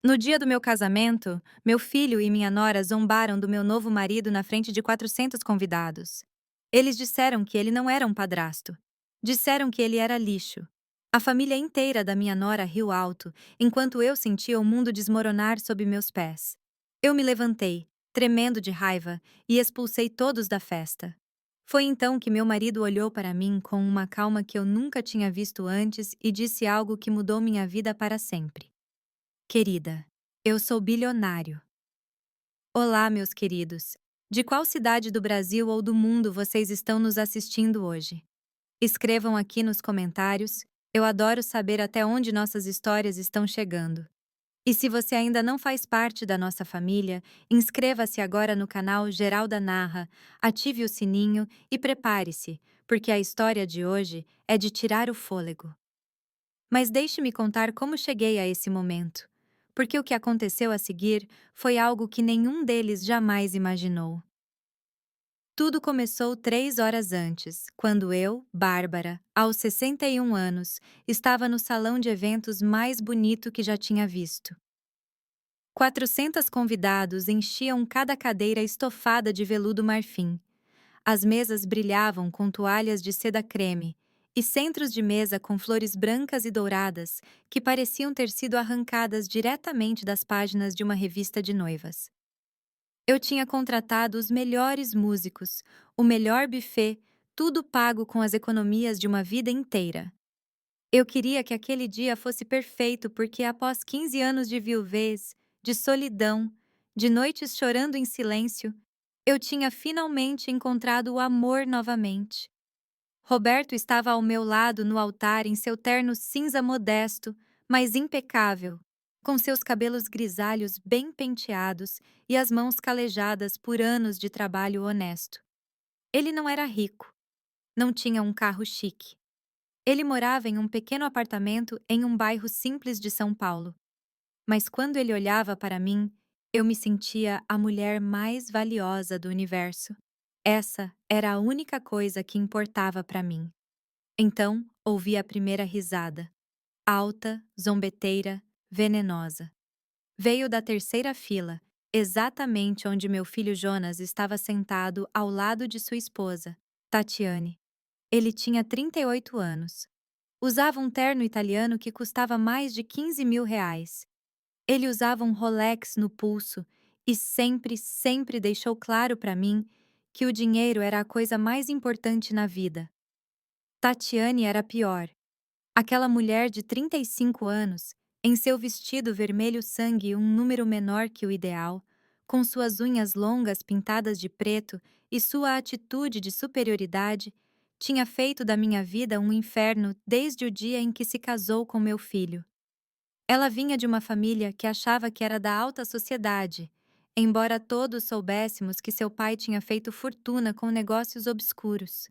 No dia do meu casamento, meu filho e minha nora zombaram do meu novo marido na frente de 400 convidados. Eles disseram que ele não era um padrasto. Disseram que ele era lixo. A família inteira da minha nora riu alto, enquanto eu sentia o mundo desmoronar sob meus pés. Eu me levantei, tremendo de raiva, e expulsei todos da festa. Foi então que meu marido olhou para mim com uma calma que eu nunca tinha visto antes e disse algo que mudou minha vida para sempre. Querida, eu sou bilionário. Olá, meus queridos. De qual cidade do Brasil ou do mundo vocês estão nos assistindo hoje? Escrevam aqui nos comentários. Eu adoro saber até onde nossas histórias estão chegando. E se você ainda não faz parte da nossa família, inscreva-se agora no canal Geralda Narra, ative o sininho e prepare-se, porque a história de hoje é de tirar o fôlego. Mas deixe-me contar como cheguei a esse momento, porque o que aconteceu a seguir foi algo que nenhum deles jamais imaginou. Tudo começou 3 horas antes, quando eu, Bárbara, aos 61 anos, estava no salão de eventos mais bonito que já tinha visto. 400 convidados enchiam cada cadeira estofada de veludo marfim. As mesas brilhavam com toalhas de seda creme e centros de mesa com flores brancas e douradas que pareciam ter sido arrancadas diretamente das páginas de uma revista de noivas. Eu tinha contratado os melhores músicos, o melhor buffet, tudo pago com as economias de uma vida inteira. Eu queria que aquele dia fosse perfeito porque, após 15 anos de viuvez, de solidão, de noites chorando em silêncio, eu tinha finalmente encontrado o amor novamente. Roberto estava ao meu lado no altar em seu terno cinza modesto, mas impecável, com seus cabelos grisalhos bem penteados e as mãos calejadas por anos de trabalho honesto. Ele não era rico, não tinha um carro chique. Ele morava em um pequeno apartamento em um bairro simples de São Paulo. Mas quando ele olhava para mim, eu me sentia a mulher mais valiosa do universo. Essa era a única coisa que importava para mim. Então, ouvi a primeira risada. Alta, zombeteira, venenosa. Veio da terceira fila, exatamente onde meu filho Jonas estava sentado ao lado de sua esposa, Tatiane. Ele tinha 38 anos. Usava um terno italiano que custava mais de 15.000 reais. Ele usava um Rolex no pulso e sempre deixou claro para mim que o dinheiro era a coisa mais importante na vida. Tatiane era pior. Aquela mulher de 35 anos, em seu vestido vermelho sangue um número menor que o ideal, com suas unhas longas pintadas de preto e sua atitude de superioridade, tinha feito da minha vida um inferno desde o dia em que se casou com meu filho. Ela vinha de uma família que achava que era da alta sociedade, embora todos soubéssemos que seu pai tinha feito fortuna com negócios obscuros.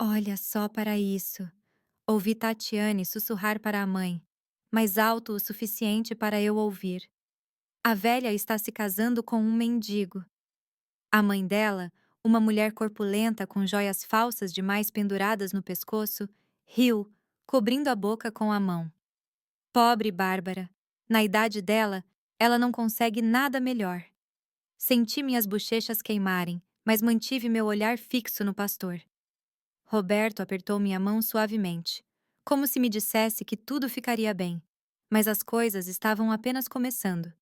Olha só para isso! Ouvi Tatiane sussurrar para a mãe, mais alto o suficiente para eu ouvir. A velha está se casando com um mendigo. A mãe dela, uma mulher corpulenta com joias falsas demais penduradas no pescoço, riu, cobrindo a boca com a mão. Pobre Bárbara. Na idade dela, ela não consegue nada melhor. Senti minhas bochechas queimarem, mas mantive meu olhar fixo no pastor. Roberto apertou minha mão suavemente, como se me dissesse que tudo ficaria bem, mas as coisas estavam apenas começando.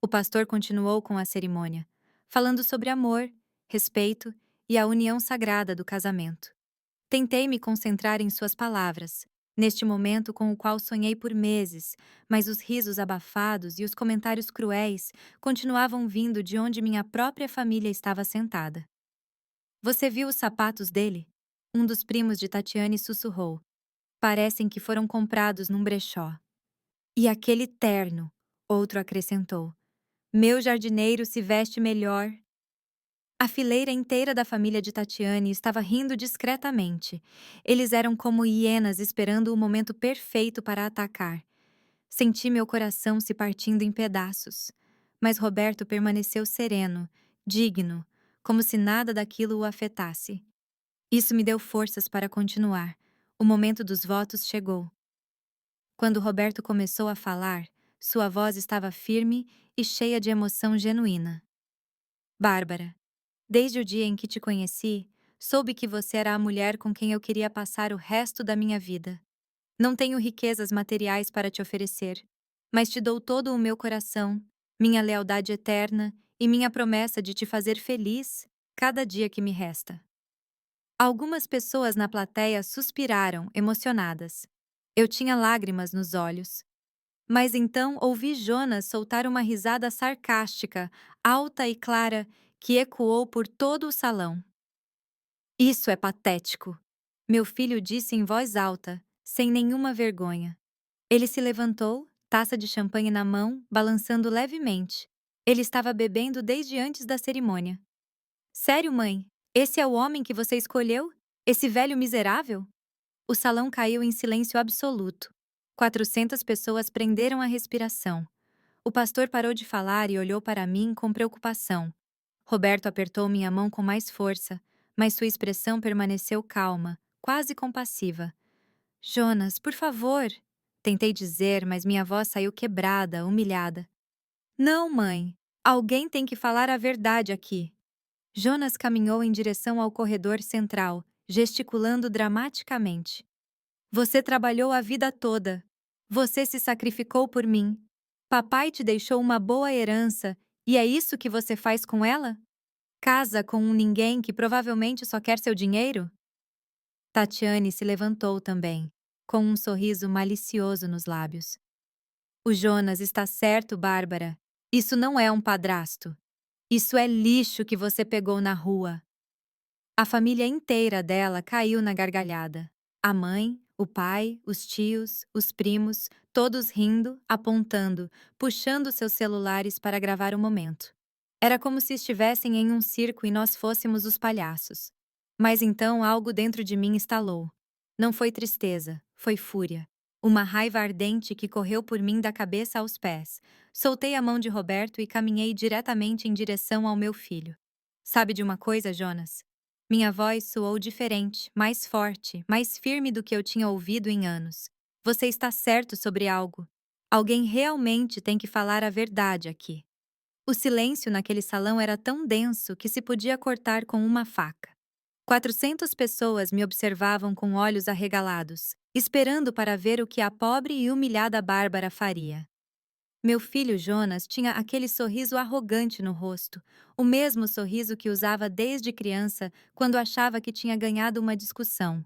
O pastor continuou com a cerimônia, falando sobre amor, respeito e a união sagrada do casamento. Tentei me concentrar em suas palavras, neste momento com o qual sonhei por meses, mas os risos abafados e os comentários cruéis continuavam vindo de onde minha própria família estava sentada. Você viu os sapatos dele? Um dos primos de Tatiane sussurrou. Parecem que foram comprados num brechó. E aquele terno, outro acrescentou. Meu jardineiro se veste melhor. A fileira inteira da família de Tatiane estava rindo discretamente. Eles eram como hienas esperando o momento perfeito para atacar. Senti meu coração se partindo em pedaços. Mas Roberto permaneceu sereno, digno, como se nada daquilo o afetasse. Isso me deu forças para continuar. O momento dos votos chegou. Quando Roberto começou a falar, Sua voz estava firme e cheia de emoção genuína. Bárbara, desde o dia em que te conheci, soube que você era a mulher com quem eu queria passar o resto da minha vida. Não tenho riquezas materiais para te oferecer, mas te dou todo o meu coração, minha lealdade eterna e minha promessa de te fazer feliz cada dia que me resta. Algumas pessoas na plateia suspiraram, emocionadas. Eu tinha lágrimas nos olhos. Mas então ouvi Jonas soltar uma risada sarcástica, alta e clara, que ecoou por todo o salão. Isso é patético, meu filho disse em voz alta, sem nenhuma vergonha. Ele se levantou, taça de champanhe na mão, balançando levemente. Ele estava bebendo desde antes da cerimônia. Sério, mãe? Esse é o homem que você escolheu? Esse velho miserável? O salão caiu em silêncio absoluto. 400 pessoas prenderam a respiração. O pastor parou de falar e olhou para mim com preocupação. Roberto apertou minha mão com mais força, mas sua expressão permaneceu calma, quase compassiva. Jonas, por favor! Tentei dizer, mas minha voz saiu quebrada, humilhada. Não, mãe. Alguém tem que falar a verdade aqui. Jonas caminhou em direção ao corredor central, gesticulando dramaticamente. Você trabalhou a vida toda. Você se sacrificou por mim. Papai te deixou uma boa herança, e é isso que você faz com ela? Casa com um ninguém que provavelmente só quer seu dinheiro? Tatiane se levantou também, com um sorriso malicioso nos lábios. O Jonas está certo, Bárbara. Isso não é um padrasto. Isso é lixo que você pegou na rua. A família inteira dela caiu na gargalhada. A mãe, o pai, os tios, os primos, todos rindo, apontando, puxando seus celulares para gravar o momento. Era como se estivessem em um circo e nós fôssemos os palhaços. Mas então algo dentro de mim estalou. Não foi tristeza, foi fúria. Uma raiva ardente que correu por mim da cabeça aos pés. Soltei a mão de Roberto e caminhei diretamente em direção ao meu filho. Sabe de uma coisa, Jonas? Minha voz soou diferente, mais forte, mais firme do que eu tinha ouvido em anos. Você está certo sobre algo. Alguém realmente tem que falar a verdade aqui. O silêncio naquele salão era tão denso que se podia cortar com uma faca. 400 pessoas me observavam com olhos arregalados, esperando para ver o que a pobre e humilhada Bárbara faria. Meu filho Jonas tinha aquele sorriso arrogante no rosto, o mesmo sorriso que usava desde criança quando achava que tinha ganhado uma discussão.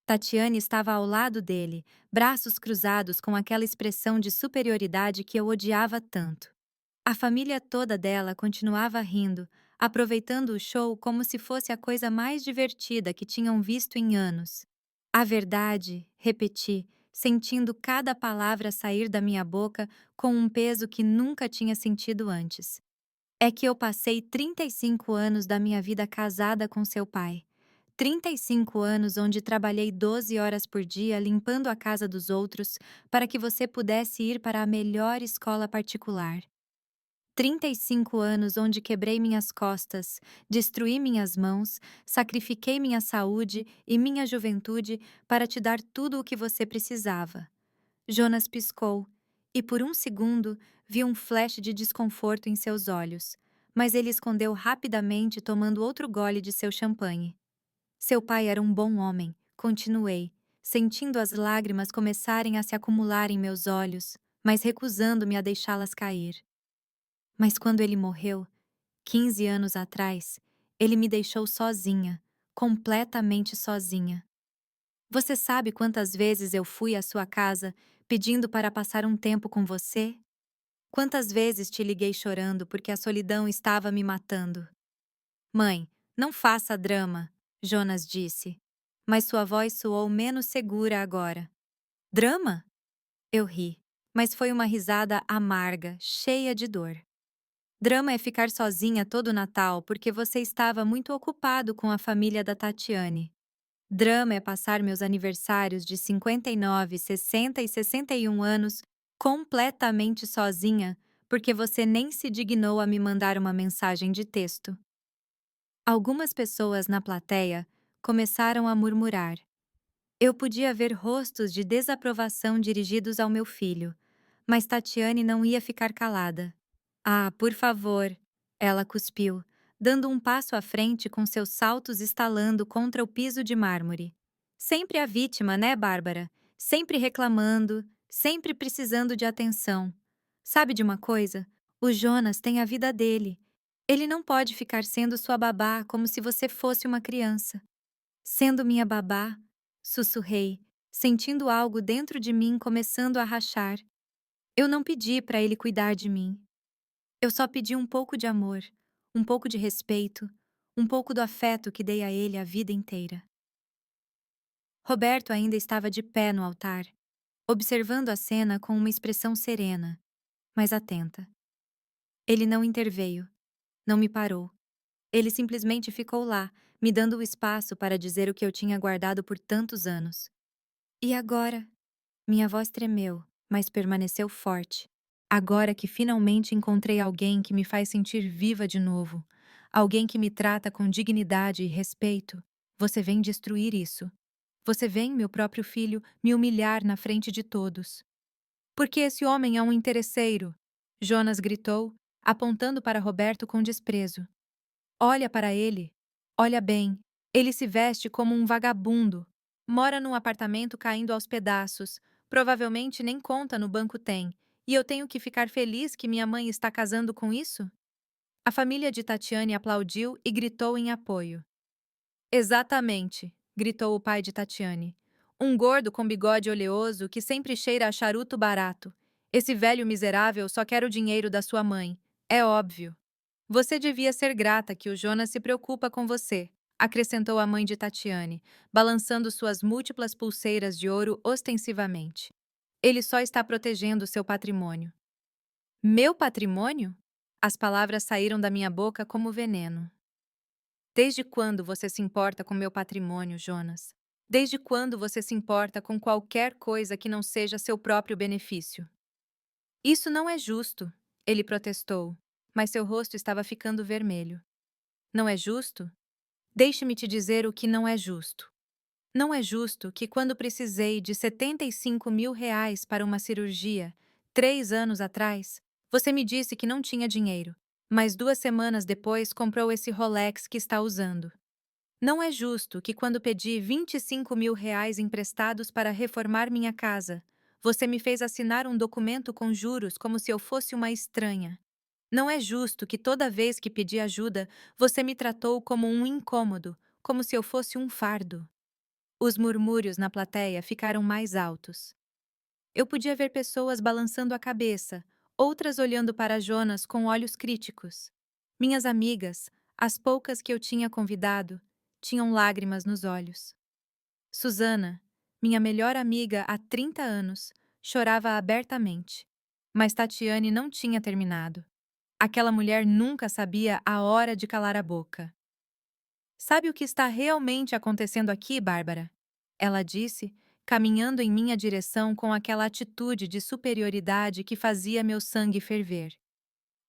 Tatiane estava ao lado dele, braços cruzados com aquela expressão de superioridade que eu odiava tanto. A família toda dela continuava rindo, aproveitando o show como se fosse a coisa mais divertida que tinham visto em anos. A verdade, repeti, sentindo cada palavra sair da minha boca com um peso que nunca tinha sentido antes. É que eu passei 35 anos da minha vida casada com seu pai. 35 anos onde trabalhei 12 horas por dia limpando a casa dos outros para que você pudesse ir para a melhor escola particular. 35 anos onde quebrei minhas costas, destruí minhas mãos, sacrifiquei minha saúde e minha juventude para te dar tudo o que você precisava. Jonas piscou, e por um segundo vi um flash de desconforto em seus olhos, mas ele escondeu rapidamente tomando outro gole de seu champanhe. Seu pai era um bom homem, continuei, sentindo as lágrimas começarem a se acumular em meus olhos, mas recusando-me a deixá-las cair. Mas quando ele morreu, 15 anos atrás, ele me deixou sozinha, completamente sozinha. Você sabe quantas vezes eu fui à sua casa pedindo para passar um tempo com você? Quantas vezes te liguei chorando porque a solidão estava me matando? Mãe, não faça drama, Jonas disse, mas sua voz soou menos segura agora. Drama? Eu ri, mas foi uma risada amarga, cheia de dor. Drama é ficar sozinha todo Natal porque você estava muito ocupado com a família da Tatiane. Drama é passar meus aniversários de 59, 60 e 61 anos completamente sozinha porque você nem se dignou a me mandar uma mensagem de texto. Algumas pessoas na plateia começaram a murmurar. Eu podia ver rostos de desaprovação dirigidos ao meu filho, Mas Tatiane não ia ficar calada. Ah, por favor! Ela cuspiu, dando um passo à frente com seus saltos estalando contra o piso de mármore. Sempre a vítima, né, Bárbara? Sempre reclamando, sempre precisando de atenção. Sabe de uma coisa? O Jonas tem a vida dele. Ele não pode ficar sendo sua babá como se você fosse uma criança. Sendo minha babá, sussurrei, sentindo algo dentro de mim começando a rachar. Eu não pedi para ele cuidar de mim. Eu só pedi um pouco de amor, um pouco de respeito, um pouco do afeto que dei a ele a vida inteira. Roberto ainda estava de pé no altar, observando a cena com uma expressão serena, mas atenta. Ele não interveio, não me parou. Ele simplesmente ficou lá, me dando o espaço para dizer o que eu tinha guardado por tantos anos. E agora? Minha voz tremeu, mas permaneceu forte. Agora que finalmente encontrei alguém que me faz sentir viva de novo, alguém que me trata com dignidade e respeito, você vem destruir isso. Você vem, meu próprio filho, me humilhar na frente de todos. Porque esse homem é um interesseiro, Jonas gritou, apontando para Roberto com desprezo. Olha para ele. Olha bem. Ele se veste como um vagabundo. Mora num apartamento caindo aos pedaços. Provavelmente nem conta no banco tem. E eu tenho que ficar feliz que minha mãe está casando com isso? A família de Tatiane aplaudiu e gritou em apoio. Exatamente, gritou o pai de Tatiane. Um gordo com bigode oleoso que sempre cheira a charuto barato. Esse velho miserável só quer o dinheiro da sua mãe. É óbvio. Você devia ser grata que o Jonas se preocupa com você, acrescentou a mãe de Tatiane, balançando suas múltiplas pulseiras de ouro ostensivamente. Ele só está protegendo seu patrimônio. Meu patrimônio? As palavras saíram da minha boca como veneno. Desde quando você se importa com meu patrimônio, Jonas? Desde quando você se importa com qualquer coisa que não seja seu próprio benefício? Isso não é justo, ele protestou, mas seu rosto estava ficando vermelho. Não é justo? Deixe-me te dizer o que não é justo. Não é justo que, quando precisei de R$ 75.000 para uma cirurgia, 3 anos atrás, você me disse que não tinha dinheiro, mas 2 semanas depois comprou esse Rolex que está usando. Não é justo que, quando pedi R$ 25.000 emprestados para reformar minha casa, você me fez assinar um documento com juros como se eu fosse uma estranha. Não é justo que toda vez que pedi ajuda, você me tratou como um incômodo, como se eu fosse um fardo. Os murmúrios na plateia ficaram mais altos. Eu podia ver pessoas balançando a cabeça, outras olhando para Jonas com olhos críticos. Minhas amigas, as poucas que eu tinha convidado, tinham lágrimas nos olhos. Susana, minha melhor amiga há 30 anos, chorava abertamente. Mas Tatiane não tinha terminado. Aquela mulher nunca sabia a hora de calar a boca. Sabe o que está realmente acontecendo aqui, Bárbara? Ela disse, caminhando em minha direção com aquela atitude de superioridade que fazia meu sangue ferver.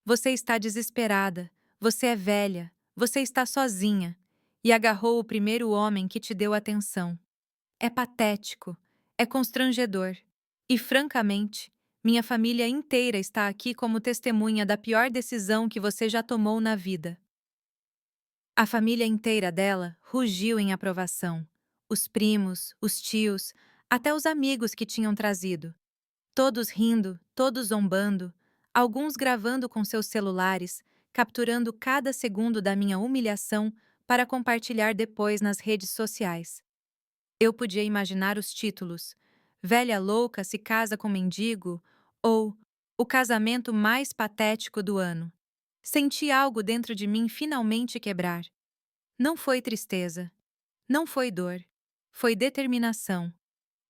Você está desesperada, você é velha, você está sozinha, e agarrou o primeiro homem que te deu atenção. É patético, é constrangedor. E, francamente, minha família inteira está aqui como testemunha da pior decisão que você já tomou na vida. A família inteira dela rugiu em aprovação. Os primos, os tios, até os amigos que tinham trazido. Todos rindo, todos zombando, alguns gravando com seus celulares, capturando cada segundo da minha humilhação para compartilhar depois nas redes sociais. Eu podia imaginar os títulos: Velha louca se casa com mendigo ou O casamento mais patético do ano. Senti algo dentro de mim finalmente quebrar. Não foi tristeza, não foi dor, foi determinação,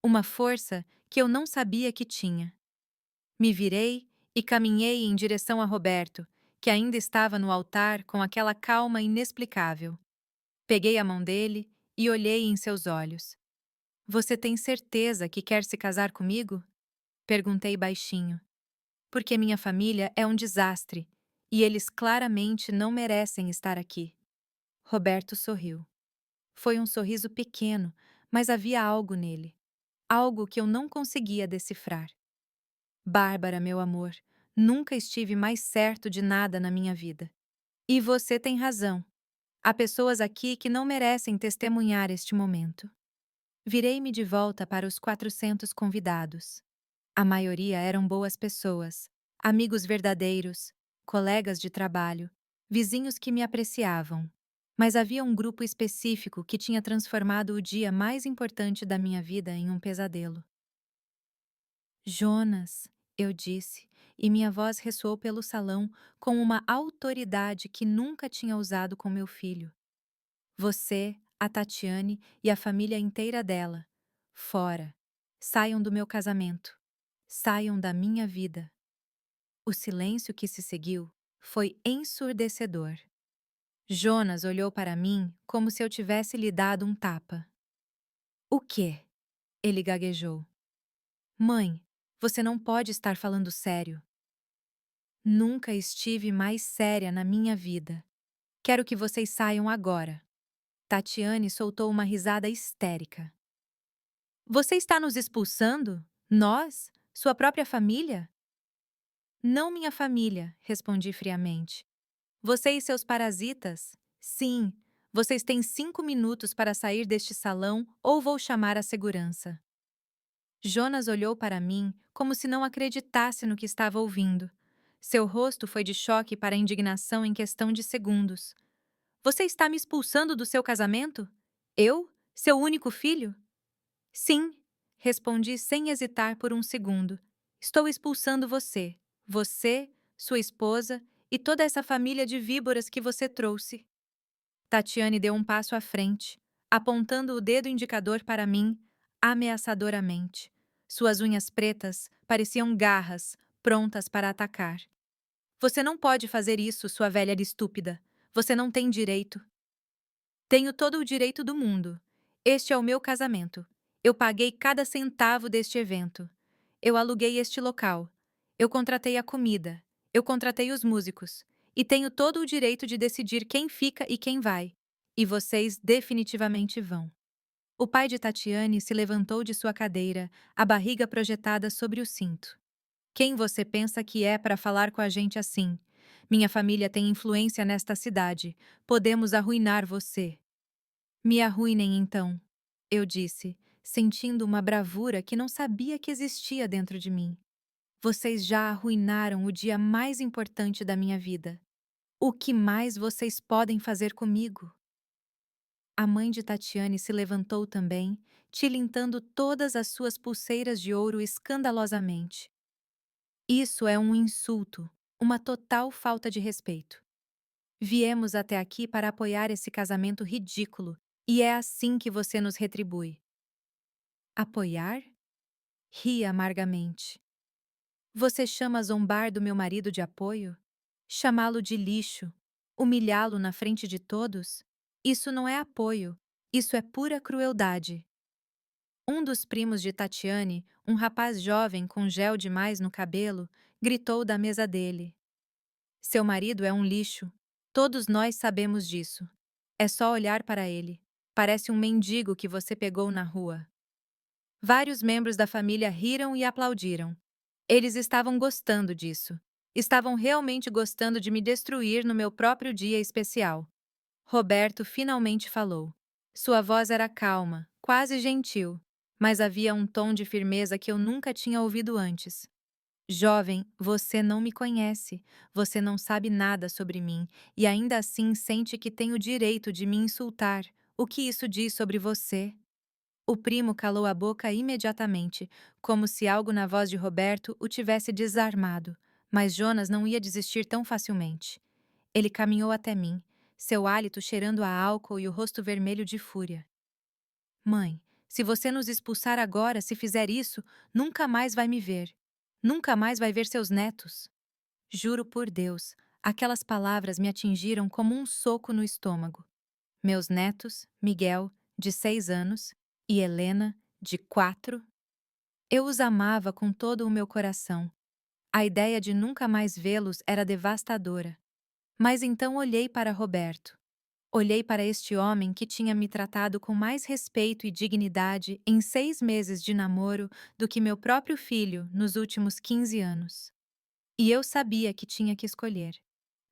uma força que eu não sabia que tinha. Me virei e caminhei em direção a Roberto, que ainda estava no altar com aquela calma inexplicável. Peguei a mão dele e olhei em seus olhos. Você tem certeza que quer se casar comigo? Perguntei baixinho. Porque minha família é um desastre e eles claramente não merecem estar aqui. Roberto sorriu. Foi um sorriso pequeno, mas havia algo nele. Algo que eu não conseguia decifrar. Bárbara, meu amor, nunca estive mais certo de nada na minha vida. E você tem razão. Há pessoas aqui que não merecem testemunhar este momento. Virei-me de volta para os 400 convidados. A maioria eram boas pessoas, amigos verdadeiros, colegas de trabalho, vizinhos que me apreciavam. Mas havia um grupo específico que tinha transformado o dia mais importante da minha vida em um pesadelo. Jonas, eu disse, e minha voz ressoou pelo salão com uma autoridade que nunca tinha usado com meu filho. Você, a Tatiane e a família inteira dela. Fora. Saiam do meu casamento. Saiam da minha vida. O silêncio que se seguiu foi ensurdecedor. Jonas olhou para mim como se eu tivesse lhe dado um tapa. O quê? Ele gaguejou. Mãe, você não pode estar falando sério. Nunca estive mais séria na minha vida. Quero que vocês saiam agora. Tatiane soltou uma risada histérica. Você está nos expulsando? Nós? Sua própria família? Não minha família, respondi friamente. Você e seus parasitas? Sim, vocês têm 5 minutos para sair deste salão ou vou chamar a segurança. Jonas olhou para mim como se não acreditasse no que estava ouvindo. Seu rosto foi de choque para indignação em questão de segundos. Você está me expulsando do seu casamento? Eu? Seu único filho? Sim, respondi sem hesitar por um segundo. Estou expulsando você. Você, sua esposa e toda essa família de víboras que você trouxe. Tatiane deu um passo à frente, apontando o dedo indicador para mim, ameaçadoramente. Suas unhas pretas pareciam garras, prontas para atacar. Você não pode fazer isso, sua velha estúpida. Você não tem direito. Tenho todo o direito do mundo. Este é o meu casamento. Eu paguei cada centavo deste evento. Eu aluguei este local. Eu contratei a comida. Eu contratei os músicos. E tenho todo o direito de decidir quem fica e quem vai. E vocês definitivamente vão. O pai de Tatiane se levantou de sua cadeira, a barriga projetada sobre o cinto. Quem você pensa que é para falar com a gente assim? Minha família tem influência nesta cidade. Podemos arruinar você. Me arruinem então, eu disse, sentindo uma bravura que não sabia que existia dentro de mim. Vocês já arruinaram o dia mais importante da minha vida. O que mais vocês podem fazer comigo? A mãe de Tatiane se levantou também, tilintando todas as suas pulseiras de ouro escandalosamente. Isso é um insulto, uma total falta de respeito. Viemos até aqui para apoiar esse casamento ridículo, e é assim que você nos retribui. Apoiar? Ri amargamente. Você chama zombar do meu marido de apoio? Chamá-lo de lixo? Humilhá-lo na frente de todos? Isso não é apoio, isso é pura crueldade. Um dos primos de Tatiane, um rapaz jovem com gel demais no cabelo, gritou da mesa dele. Seu marido é um lixo. Todos nós sabemos disso. É só olhar para ele. Parece um mendigo que você pegou na rua. Vários membros da família riram e aplaudiram. Eles estavam gostando disso. Estavam realmente gostando de me destruir no meu próprio dia especial. Roberto finalmente falou. Sua voz era calma, quase gentil, mas havia um tom de firmeza que eu nunca tinha ouvido antes. Jovem, você não me conhece, você não sabe nada sobre mim e ainda assim sente que tem o direito de me insultar. O que isso diz sobre você? O primo calou a boca imediatamente, como se algo na voz de Roberto o tivesse desarmado, mas Jonas não ia desistir tão facilmente. Ele caminhou até mim, seu hálito cheirando a álcool e o rosto vermelho de fúria. Mãe, se você nos expulsar agora, se fizer isso, nunca mais vai me ver. Nunca mais vai ver seus netos. Juro por Deus, aquelas palavras me atingiram como um soco no estômago. Meus netos, Miguel, de 6 anos, e Helena, de 4. Eu os amava com todo o meu coração. A ideia de nunca mais vê-los era devastadora. Mas então olhei para Roberto. Olhei para este homem que tinha me tratado com mais respeito e dignidade em 6 meses de namoro do que meu próprio filho nos últimos 15 anos. E eu sabia que tinha que escolher.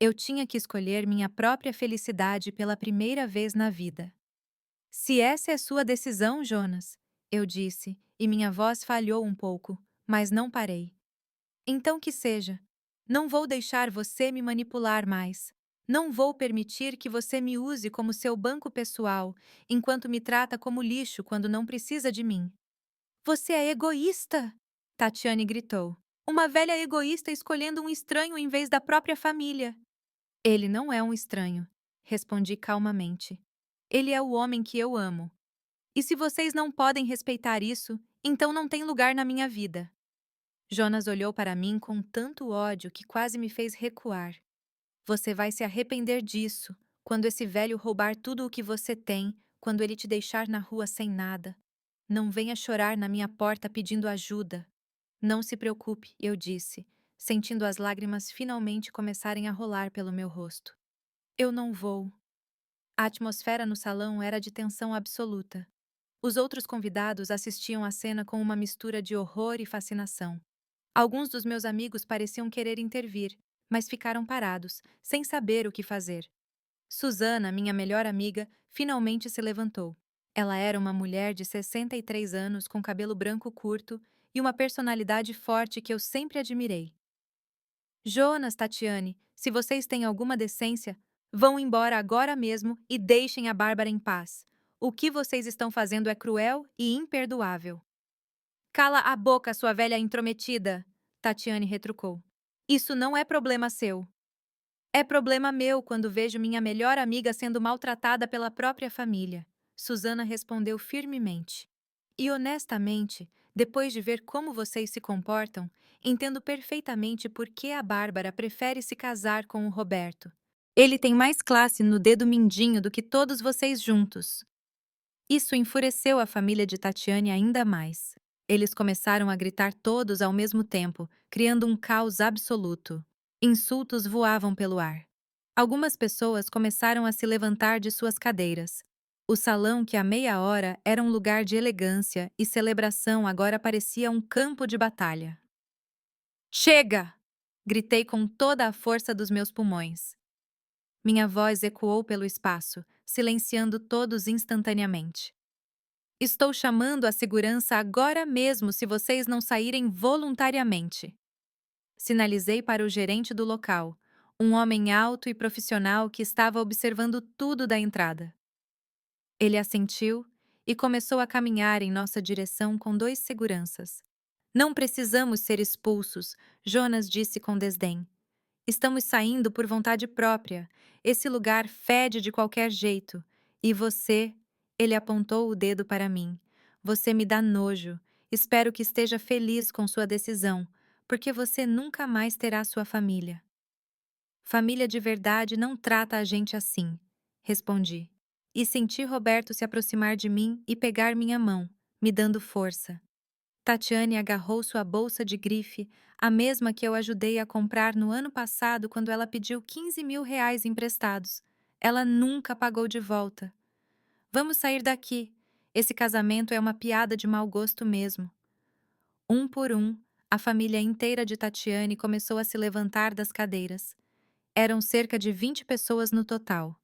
Eu tinha que escolher minha própria felicidade pela primeira vez na vida. Se essa é sua decisão, Jonas, eu disse, e minha voz falhou um pouco, mas não parei. Então que seja. Não vou deixar você me manipular mais. Não vou permitir que você me use como seu banco pessoal, enquanto me trata como lixo quando não precisa de mim. Você é egoísta! Tatiane gritou. Uma velha egoísta escolhendo um estranho em vez da própria família. Ele não é um estranho, respondi calmamente. Ele é o homem que eu amo. E se vocês não podem respeitar isso, então não tem lugar na minha vida. Jonas olhou para mim com tanto ódio que quase me fez recuar. Você vai se arrepender disso, quando esse velho roubar tudo o que você tem, quando ele te deixar na rua sem nada. Não venha chorar na minha porta pedindo ajuda. Não se preocupe, eu disse, sentindo as lágrimas finalmente começarem a rolar pelo meu rosto. Eu não vou. A atmosfera no salão era de tensão absoluta. Os outros convidados assistiam à cena com uma mistura de horror e fascinação. Alguns dos meus amigos pareciam querer intervir, mas ficaram parados, sem saber o que fazer. Susana, minha melhor amiga, finalmente se levantou. Ela era uma mulher de 63 anos com cabelo branco curto e uma personalidade forte que eu sempre admirei. Jonas, Tatiane, se vocês têm alguma decência, vão embora agora mesmo e deixem a Bárbara em paz. O que vocês estão fazendo é cruel e imperdoável. Cala a boca, sua velha intrometida, Tatiane retrucou. Isso não é problema seu. É problema meu quando vejo minha melhor amiga sendo maltratada pela própria família. Susana respondeu firmemente. E honestamente, depois de ver como vocês se comportam, entendo perfeitamente por que a Bárbara prefere se casar com o Roberto. Ele tem mais classe no dedo mindinho do que todos vocês juntos. Isso enfureceu a família de Tatiane ainda mais. Eles começaram a gritar todos ao mesmo tempo, criando um caos absoluto. Insultos voavam pelo ar. Algumas pessoas começaram a se levantar de suas cadeiras. O salão, que há meia hora era um lugar de elegância e celebração, agora parecia um campo de batalha. Chega! Gritei com toda a força dos meus pulmões. Minha voz ecoou pelo espaço, silenciando todos instantaneamente. Estou chamando a segurança agora mesmo se vocês não saírem voluntariamente. Sinalizei para o gerente do local, um homem alto e profissional que estava observando tudo da entrada. Ele assentiu e começou a caminhar em nossa direção com 2 seguranças. Não precisamos ser expulsos, Jonas disse com desdém. Estamos saindo por vontade própria. Esse lugar fede de qualquer jeito. E você, ele apontou o dedo para mim. Você me dá nojo. Espero que esteja feliz com sua decisão, porque você nunca mais terá sua família. Família de verdade não trata a gente assim, respondi. E senti Roberto se aproximar de mim e pegar minha mão, me dando força. Tatiane agarrou sua bolsa de grife, a mesma que eu ajudei a comprar no ano passado quando ela pediu 15 mil reais emprestados. Ela nunca pagou de volta. Vamos sair daqui. Esse casamento é uma piada de mau gosto mesmo. Um por um, a família inteira de Tatiane começou a se levantar das cadeiras. Eram cerca de 20 pessoas no total.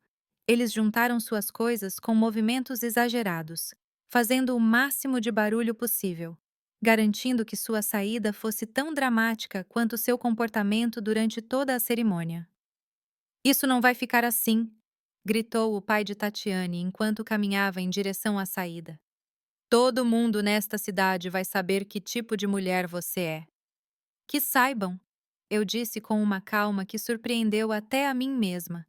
Eles juntaram suas coisas com movimentos exagerados, fazendo o máximo de barulho possível, garantindo que sua saída fosse tão dramática quanto seu comportamento durante toda a cerimônia. Isso não vai ficar assim, gritou o pai de Tatiane enquanto caminhava em direção à saída. Todo mundo nesta cidade vai saber que tipo de mulher você é. Que saibam, eu disse com uma calma que surpreendeu até a mim mesma.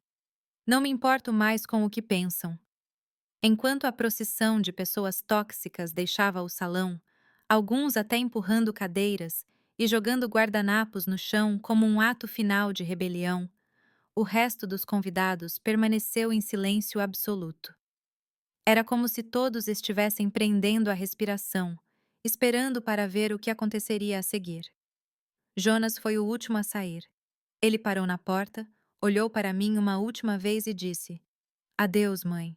Não me importo mais com o que pensam. Enquanto a procissão de pessoas tóxicas deixava o salão, alguns até empurrando cadeiras e jogando guardanapos no chão como um ato final de rebelião, o resto dos convidados permaneceu em silêncio absoluto. Era como se todos estivessem prendendo a respiração, esperando para ver o que aconteceria a seguir. Jonas foi o último a sair. Ele parou na porta, olhou para mim uma última vez e disse: Adeus, mãe.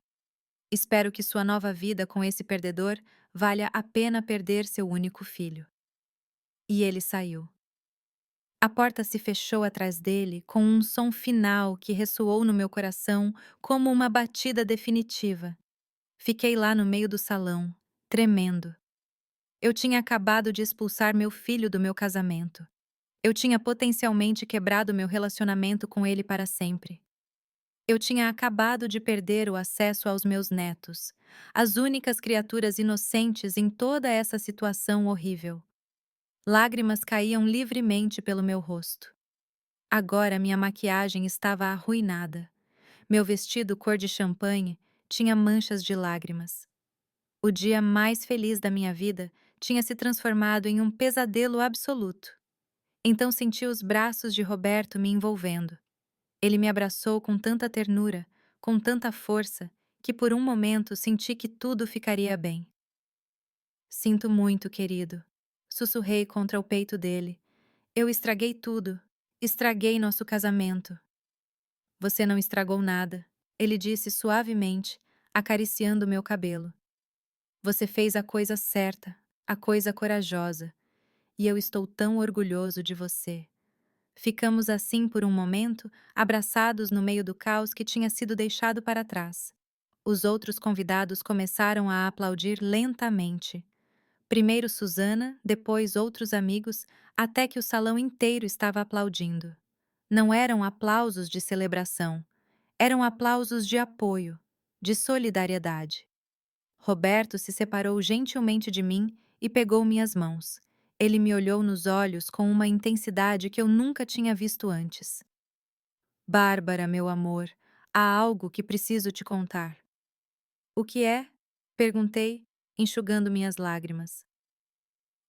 Espero que sua nova vida com esse perdedor valha a pena perder seu único filho. E ele saiu. A porta se fechou atrás dele com um som final que ressoou no meu coração como uma batida definitiva. Fiquei lá no meio do salão, tremendo. Eu tinha acabado de expulsar meu filho do meu casamento. Eu tinha potencialmente quebrado meu relacionamento com ele para sempre. Eu tinha acabado de perder o acesso aos meus netos, as únicas criaturas inocentes em toda essa situação horrível. Lágrimas caíam livremente pelo meu rosto. Agora minha maquiagem estava arruinada. Meu vestido cor de champanhe tinha manchas de lágrimas. O dia mais feliz da minha vida tinha se transformado em um pesadelo absoluto. Então senti os braços de Roberto me envolvendo. Ele me abraçou com tanta ternura, com tanta força, que por um momento senti que tudo ficaria bem. Sinto muito, querido. Sussurrei contra o peito dele. Eu estraguei tudo. Estraguei nosso casamento. Você não estragou nada, ele disse suavemente, acariciando meu cabelo. Você fez a coisa certa, a coisa corajosa, e eu estou tão orgulhoso de você. Ficamos assim por um momento, abraçados no meio do caos que tinha sido deixado para trás. Os outros convidados começaram a aplaudir lentamente. Primeiro Susana, depois outros amigos, até que o salão inteiro estava aplaudindo. Não eram aplausos de celebração, eram aplausos de apoio, de solidariedade. Roberto se separou gentilmente de mim e pegou minhas mãos. Ele me olhou nos olhos com uma intensidade que eu nunca tinha visto antes. Bárbara, meu amor, há algo que preciso te contar. O que é? Perguntei, enxugando minhas lágrimas.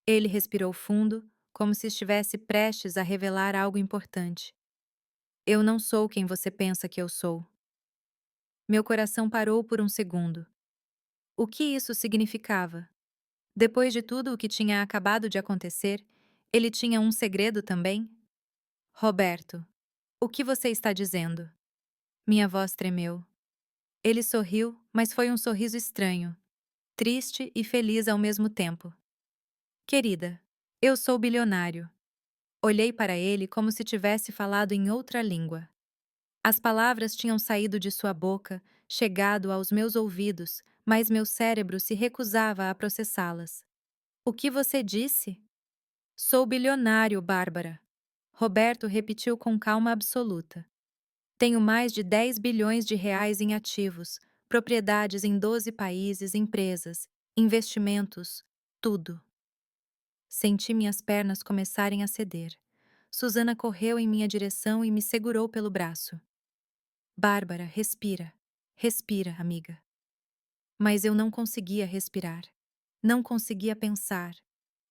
Ele respirou fundo, como se estivesse prestes a revelar algo importante. Eu não sou quem você pensa que eu sou. Meu coração parou por um segundo. O que isso significava? Depois de tudo o que tinha acabado de acontecer, ele tinha um segredo também? Roberto, o que você está dizendo? Minha voz tremeu. Ele sorriu, mas foi um sorriso estranho, triste e feliz ao mesmo tempo. Querida, eu sou bilionário. Olhei para ele como se tivesse falado em outra língua. As palavras tinham saído de sua boca, chegado aos meus ouvidos, mas meu cérebro se recusava a processá-las. O que você disse? Sou bilionário, Bárbara. Roberto repetiu com calma absoluta. Tenho mais de 10 bilhões de reais em ativos, propriedades em 12 países, empresas, investimentos, tudo. Senti minhas pernas começarem a ceder. Susana correu em minha direção e me segurou pelo braço. Bárbara, respira. Respira, amiga. Mas eu não conseguia respirar. Não conseguia pensar.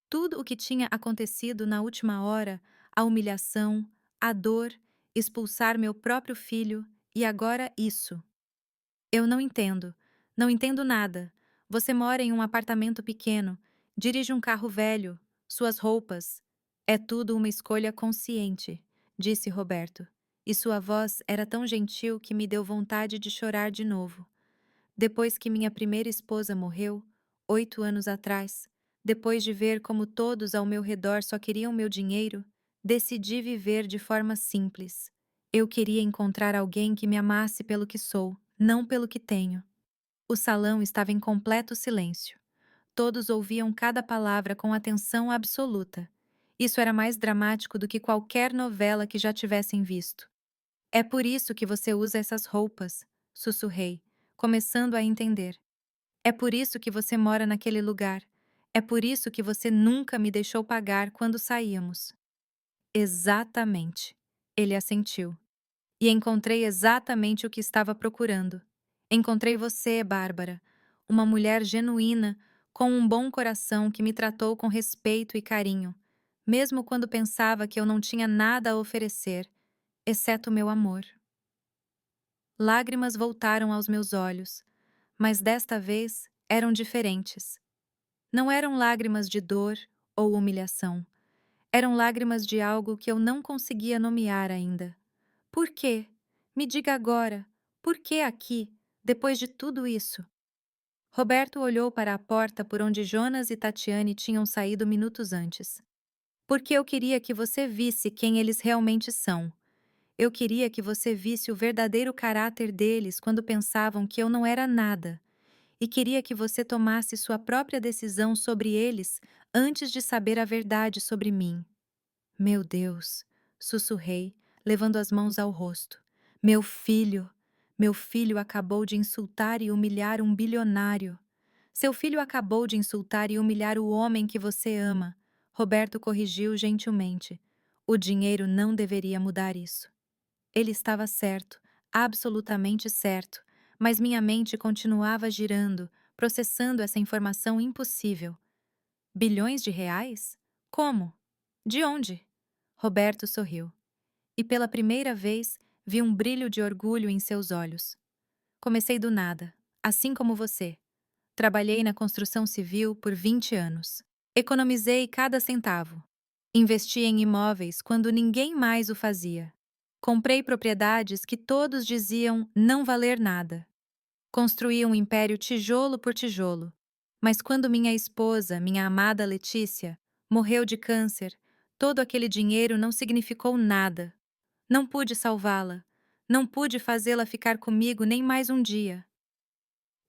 Tudo o que tinha acontecido na última hora, a humilhação, a dor, expulsar meu próprio filho e agora isso. Eu não entendo. Não entendo nada. Você mora em um apartamento pequeno, dirige um carro velho, suas roupas. É tudo uma escolha consciente, disse Roberto. E sua voz era tão gentil que me deu vontade de chorar de novo. Depois que minha primeira esposa morreu, 8 anos atrás, depois de ver como todos ao meu redor só queriam meu dinheiro, decidi viver de forma simples. Eu queria encontrar alguém que me amasse pelo que sou, não pelo que tenho. O salão estava em completo silêncio. Todos ouviam cada palavra com atenção absoluta. Isso era mais dramático do que qualquer novela que já tivessem visto. É por isso que você usa essas roupas, sussurrei, começando a entender. É por isso que você mora naquele lugar. É por isso que você nunca me deixou pagar quando saíamos. Exatamente. Ele assentiu. E encontrei exatamente o que estava procurando. Encontrei você, Bárbara, uma mulher genuína, com um bom coração que me tratou com respeito e carinho, mesmo quando pensava que eu não tinha nada a oferecer, exceto meu amor. Lágrimas voltaram aos meus olhos, mas desta vez eram diferentes. Não eram lágrimas de dor ou humilhação. Eram lágrimas de algo que eu não conseguia nomear ainda. Por quê? Me diga agora. Por que aqui, Depois de tudo isso. Roberto olhou para a porta por onde Jonas e Tatiane tinham saído minutos antes. Porque eu queria que você visse quem eles realmente são. Eu queria que você visse o verdadeiro caráter deles quando pensavam que eu não era nada. E queria que você tomasse sua própria decisão sobre eles antes de saber a verdade sobre mim. Meu Deus, sussurrei, levando as mãos ao rosto. Meu filho! Meu filho acabou de insultar e humilhar um bilionário. Seu filho acabou de insultar e humilhar o homem que você ama. Roberto corrigiu gentilmente. O dinheiro não deveria mudar isso. Ele estava certo, absolutamente certo, mas minha mente continuava girando, processando essa informação impossível. Bilhões de reais? Como? De onde? Roberto sorriu. E pela primeira vez vi um brilho de orgulho em seus olhos. Comecei do nada, assim como você. Trabalhei na construção civil por 20 anos. Economizei cada centavo. Investi em imóveis quando ninguém mais o fazia. Comprei propriedades que todos diziam não valer nada. Construí um império tijolo por tijolo. Mas quando minha esposa, minha amada Letícia, morreu de câncer, todo aquele dinheiro não significou nada. Não pude salvá-la. Não pude fazê-la ficar comigo nem mais um dia.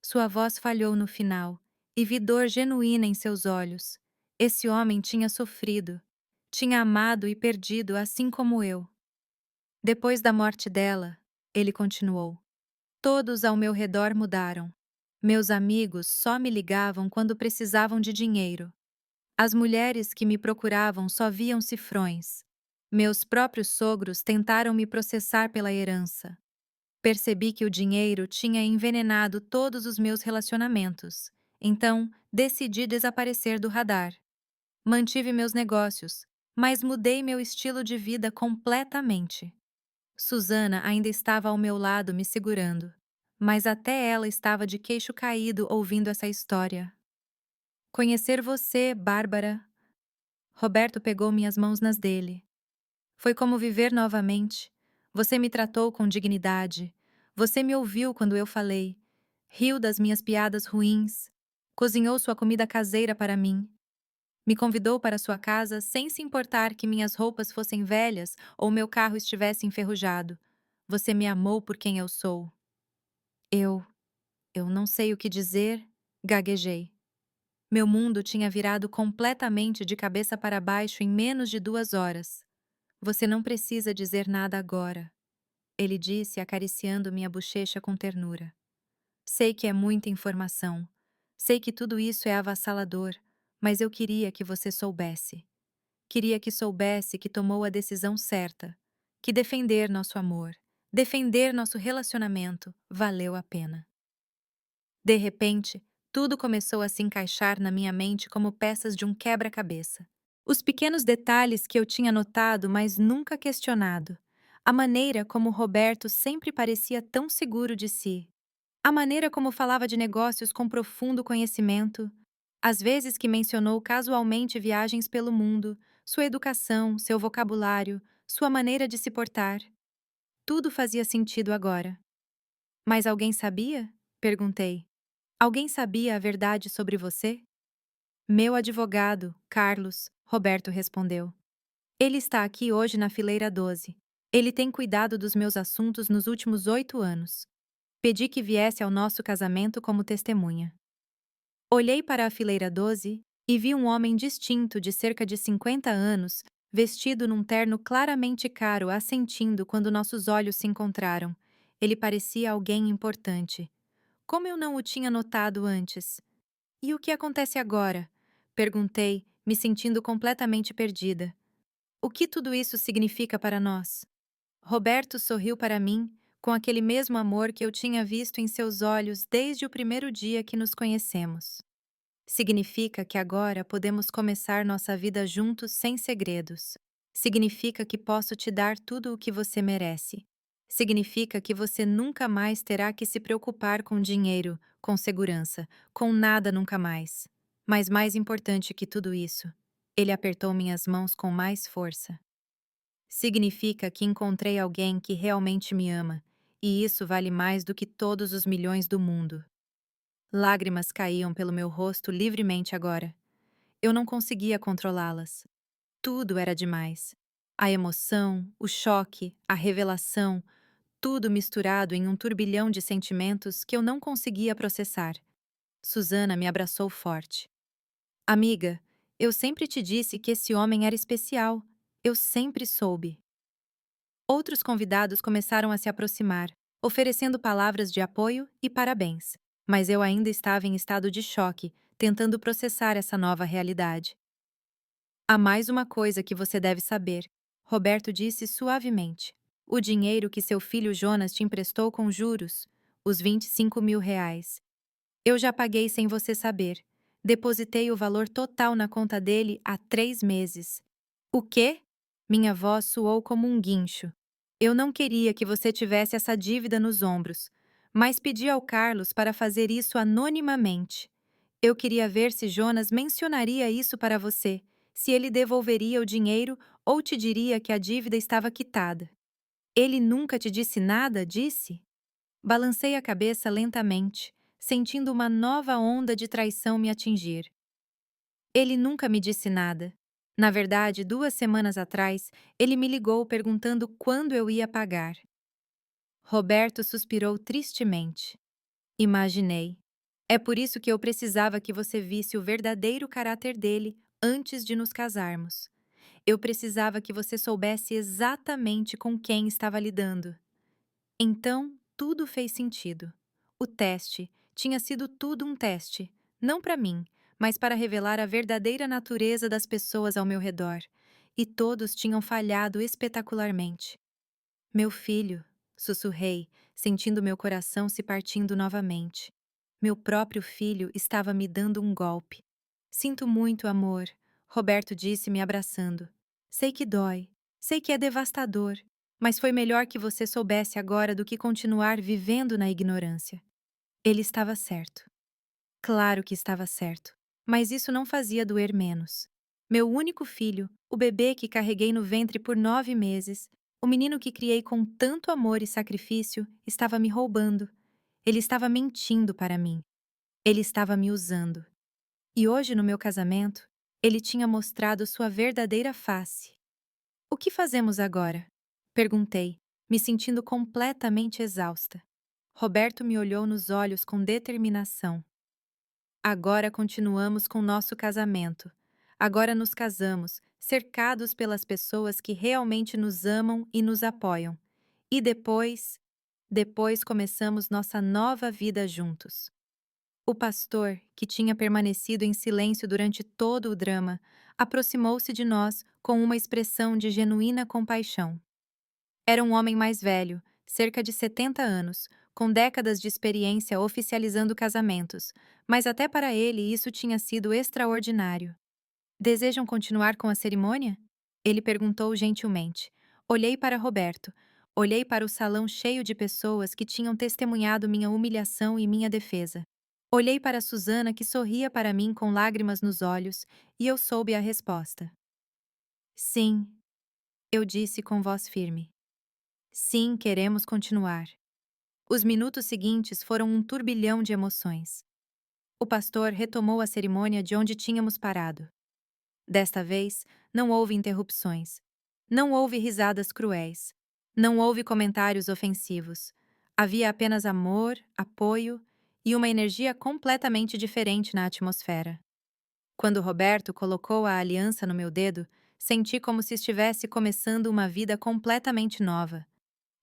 Sua voz falhou no final, e vi dor genuína em seus olhos. Esse homem tinha sofrido. Tinha amado e perdido assim como eu. Depois da morte dela, ele continuou. Todos ao meu redor mudaram. Meus amigos só me ligavam quando precisavam de dinheiro. As mulheres que me procuravam só viam cifrões. Meus próprios sogros tentaram me processar pela herança. Percebi que o dinheiro tinha envenenado todos os meus relacionamentos. Então, decidi desaparecer do radar. Mantive meus negócios, mas mudei meu estilo de vida completamente. Susana ainda estava ao meu lado me segurando, mas até ela estava de queixo caído ouvindo essa história. Conhecer você, Bárbara. Roberto pegou minhas mãos nas dele. Foi como viver novamente. Você me tratou com dignidade. Você me ouviu quando eu falei. Riu das minhas piadas ruins. Cozinhou sua comida caseira para mim. Me convidou para sua casa sem se importar que minhas roupas fossem velhas ou meu carro estivesse enferrujado. Você me amou por quem eu sou. Eu. Eu não sei o que dizer, gaguejei. Meu mundo tinha virado completamente de cabeça para baixo em menos de 2 horas. Você não precisa dizer nada agora, ele disse, acariciando minha bochecha com ternura. Sei que é muita informação. Sei que tudo isso é avassalador, mas eu queria que você soubesse. Queria que soubesse que tomou a decisão certa, que defender nosso amor, defender nosso relacionamento, valeu a pena. De repente, tudo começou a se encaixar na minha mente como peças de um quebra-cabeça. Os pequenos detalhes que eu tinha notado, mas nunca questionado. A maneira como Roberto sempre parecia tão seguro de si. A maneira como falava de negócios com profundo conhecimento. As vezes que mencionou casualmente viagens pelo mundo, sua educação, seu vocabulário, sua maneira de se portar. Tudo fazia sentido agora. Mas alguém sabia? Perguntei. Alguém sabia a verdade sobre você? Meu advogado, Carlos, Roberto respondeu. Ele está aqui hoje na fileira 12. Ele tem cuidado dos meus assuntos nos últimos 8 anos. Pedi que viesse ao nosso casamento como testemunha. Olhei para a fileira 12 e vi um homem distinto de cerca de 50 anos, vestido num terno claramente caro, assentindo quando nossos olhos se encontraram. Ele parecia alguém importante. Como eu não o tinha notado antes? E o que acontece agora? Perguntei, me sentindo completamente perdida. O que tudo isso significa para nós? Roberto sorriu para mim, com aquele mesmo amor que eu tinha visto em seus olhos desde o primeiro dia que nos conhecemos. Significa que agora podemos começar nossa vida juntos sem segredos. Significa que posso te dar tudo o que você merece. Significa que você nunca mais terá que se preocupar com dinheiro, com segurança, com nada nunca mais. Mas mais importante que tudo isso, ele apertou minhas mãos com mais força. Significa que encontrei alguém que realmente me ama E isso vale mais do que todos os milhões do mundo. Lágrimas caíam pelo meu rosto livremente agora. Eu não conseguia controlá-las. Tudo era demais. A emoção, o choque, a revelação, tudo misturado em um turbilhão de sentimentos que eu não conseguia processar. Susana me abraçou forte. Amiga, eu sempre te disse que esse homem era especial. Eu sempre soube. Outros convidados começaram a se aproximar, oferecendo palavras de apoio e parabéns. Mas eu ainda estava em estado de choque, tentando processar essa nova realidade. Há mais uma coisa que você deve saber, Roberto disse suavemente. O dinheiro que seu filho Jonas te emprestou com juros, os 25.000 reais. Eu já paguei sem você saber. Depositei o valor total na conta dele há 3 meses. O quê? Minha voz soou como um guincho. Eu não queria que você tivesse essa dívida nos ombros, mas pedi ao Carlos para fazer isso anonimamente. Eu queria ver se Jonas mencionaria isso para você, se ele devolveria o dinheiro ou te diria que a dívida estava quitada. Ele nunca te disse nada, disse? Balancei a cabeça lentamente, sentindo uma nova onda de traição me atingir. Ele nunca me disse nada. Na verdade, 2 semanas atrás, ele me ligou perguntando quando eu ia pagar. Roberto suspirou tristemente. Imaginei. É por isso que eu precisava que você visse o verdadeiro caráter dele antes de nos casarmos. Eu precisava que você soubesse exatamente com quem estava lidando. Então, tudo fez sentido. O teste tinha sido tudo um teste, não para mim, mas para revelar a verdadeira natureza das pessoas ao meu redor. E todos tinham falhado espetacularmente. Meu filho, sussurrei, sentindo meu coração se partindo novamente. Meu próprio filho estava me dando um golpe. Sinto muito, amor, Roberto disse me abraçando. Sei que dói, sei que é devastador, mas foi melhor que você soubesse agora do que continuar vivendo na ignorância. Ele estava certo. Claro que estava certo, mas isso não fazia doer menos. Meu único filho, o bebê que carreguei no ventre por 9 meses, o menino que criei com tanto amor e sacrifício, estava me roubando. Ele estava mentindo para mim. Ele estava me usando. E hoje, no meu casamento, ele tinha mostrado sua verdadeira face. O que fazemos agora? Perguntei, me sentindo completamente exausta. Roberto me olhou nos olhos com determinação. Agora continuamos com nosso casamento. Agora nos casamos, cercados pelas pessoas que realmente nos amam e nos apoiam. E depois começamos nossa nova vida juntos. O pastor, que tinha permanecido em silêncio durante todo o drama, aproximou-se de nós com uma expressão de genuína compaixão. Era um homem mais velho, cerca de 70 anos, com décadas de experiência oficializando casamentos, mas até para ele isso tinha sido extraordinário. Desejam continuar com a cerimônia? Ele perguntou gentilmente. Olhei para Roberto. Olhei para o salão cheio de pessoas que tinham testemunhado minha humilhação e minha defesa. Olhei para Susana, que sorria para mim com lágrimas nos olhos, e eu soube a resposta. Sim, eu disse com voz firme. Sim, queremos continuar. Os minutos seguintes foram um turbilhão de emoções. O pastor retomou a cerimônia de onde tínhamos parado. Desta vez, não houve interrupções. Não houve risadas cruéis. Não houve comentários ofensivos. Havia apenas amor, apoio e uma energia completamente diferente na atmosfera. Quando Roberto colocou a aliança no meu dedo, senti como se estivesse começando uma vida completamente nova.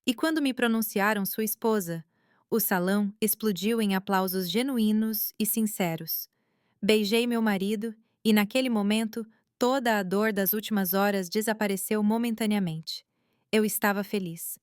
E quando me pronunciaram sua esposa, o salão explodiu em aplausos genuínos e sinceros. Beijei meu marido e, naquele momento, toda a dor das últimas horas desapareceu momentaneamente. Eu estava feliz.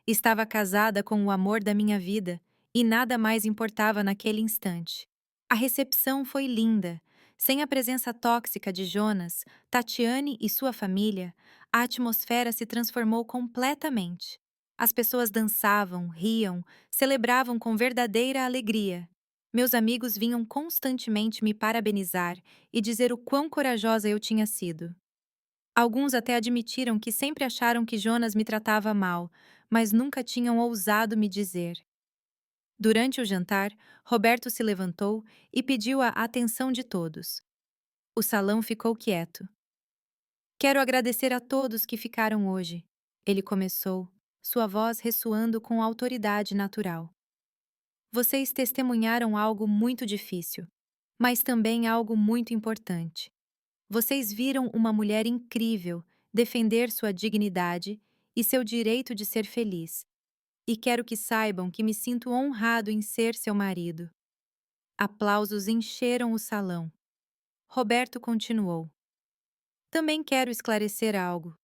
Estava casada com o amor da minha vida e nada mais importava naquele instante. A recepção foi linda. Sem a presença tóxica de Jonas, Tatiane e sua família, a atmosfera se transformou completamente. As pessoas dançavam, riam, celebravam com verdadeira alegria. Meus amigos vinham constantemente me parabenizar e dizer o quão corajosa eu tinha sido. Alguns até admitiram que sempre acharam que Jonas me tratava mal, mas nunca tinham ousado me dizer. Durante o jantar, Roberto se levantou e pediu a atenção de todos. O salão ficou quieto. Quero agradecer a todos que ficaram hoje. Ele começou, sua voz ressoando com autoridade natural. Vocês testemunharam algo muito difícil, mas também algo muito importante. Vocês viram uma mulher incrível defender sua dignidade e seu direito de ser feliz. E quero que saibam que me sinto honrado em ser seu marido. Aplausos encheram o salão. Roberto continuou. Também quero esclarecer algo.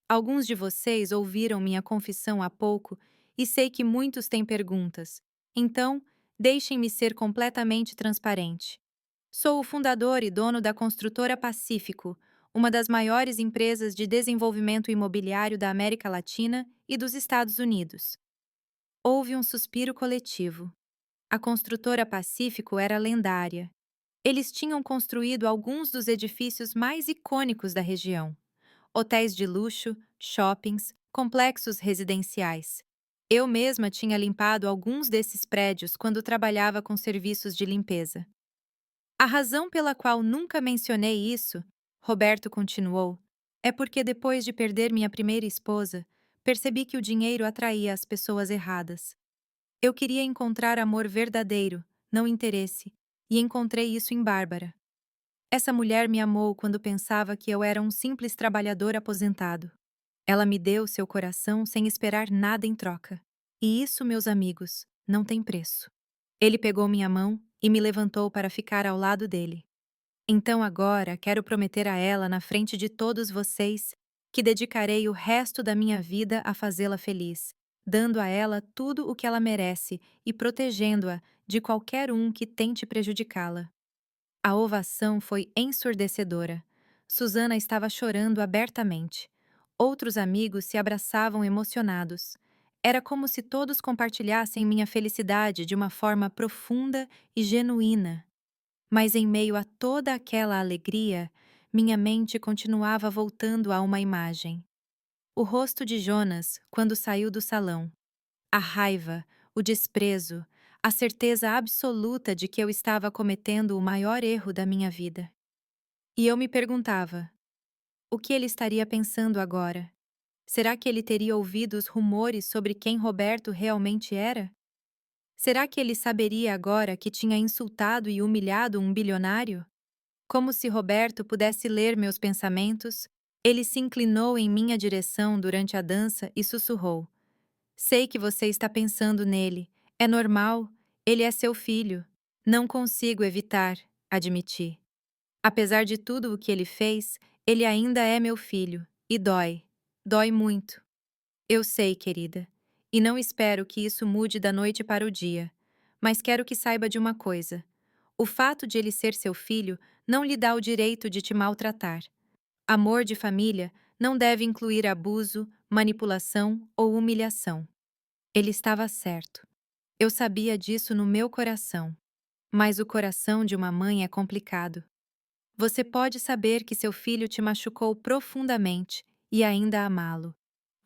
Alguns de vocês ouviram minha confissão há pouco e sei que muitos têm perguntas. Então, deixem-me ser completamente transparente. Sou o fundador e dono da construtora Pacífico, uma das maiores empresas de desenvolvimento imobiliário da América Latina e dos Estados Unidos. Houve um suspiro coletivo. A construtora Pacífico era lendária. Eles tinham construído alguns dos edifícios mais icônicos da região: hotéis de luxo, shoppings, complexos residenciais. Eu mesma tinha limpado alguns desses prédios quando trabalhava com serviços de limpeza. A razão pela qual nunca mencionei isso, Roberto continuou, é porque depois de perder minha primeira esposa, percebi que o dinheiro atraía as pessoas erradas. Eu queria encontrar amor verdadeiro, não interesse, e encontrei isso em Bárbara. Essa mulher me amou quando pensava que eu era um simples trabalhador aposentado. Ela me deu seu coração sem esperar nada em troca. E isso, meus amigos, não tem preço. Ele pegou minha mão e me levantou para ficar ao lado dele. Então agora quero prometer a ela na frente de todos vocês que dedicarei o resto da minha vida a fazê-la feliz, dando a ela tudo o que ela merece e protegendo-a de qualquer um que tente prejudicá-la. A ovação foi ensurdecedora. Susana estava chorando abertamente. Outros amigos se abraçavam emocionados. Era como se todos compartilhassem minha felicidade de uma forma profunda e genuína. Mas em meio a toda aquela alegria, minha mente continuava voltando a uma imagem. O rosto de Jonas, quando saiu do salão. A raiva, o desprezo, a certeza absoluta de que eu estava cometendo o maior erro da minha vida. E eu me perguntava: o que ele estaria pensando agora? Será que ele teria ouvido os rumores sobre quem Roberto realmente era? Será que ele saberia agora que tinha insultado e humilhado um bilionário? Como se Roberto pudesse ler meus pensamentos, ele se inclinou em minha direção durante a dança e sussurrou: sei que você está pensando nele. É normal. Ele é seu filho. Não consigo evitar, admiti. Apesar de tudo o que ele fez, ele ainda é meu filho. E dói. Dói muito. Eu sei, querida. E não espero que isso mude da noite para o dia. Mas quero que saiba de uma coisa. O fato de ele ser seu filho não lhe dá o direito de te maltratar. Amor de família não deve incluir abuso, manipulação ou humilhação. Ele estava certo. Eu sabia disso no meu coração. Mas o coração de uma mãe é complicado. Você pode saber que seu filho te machucou profundamente e ainda amá-lo.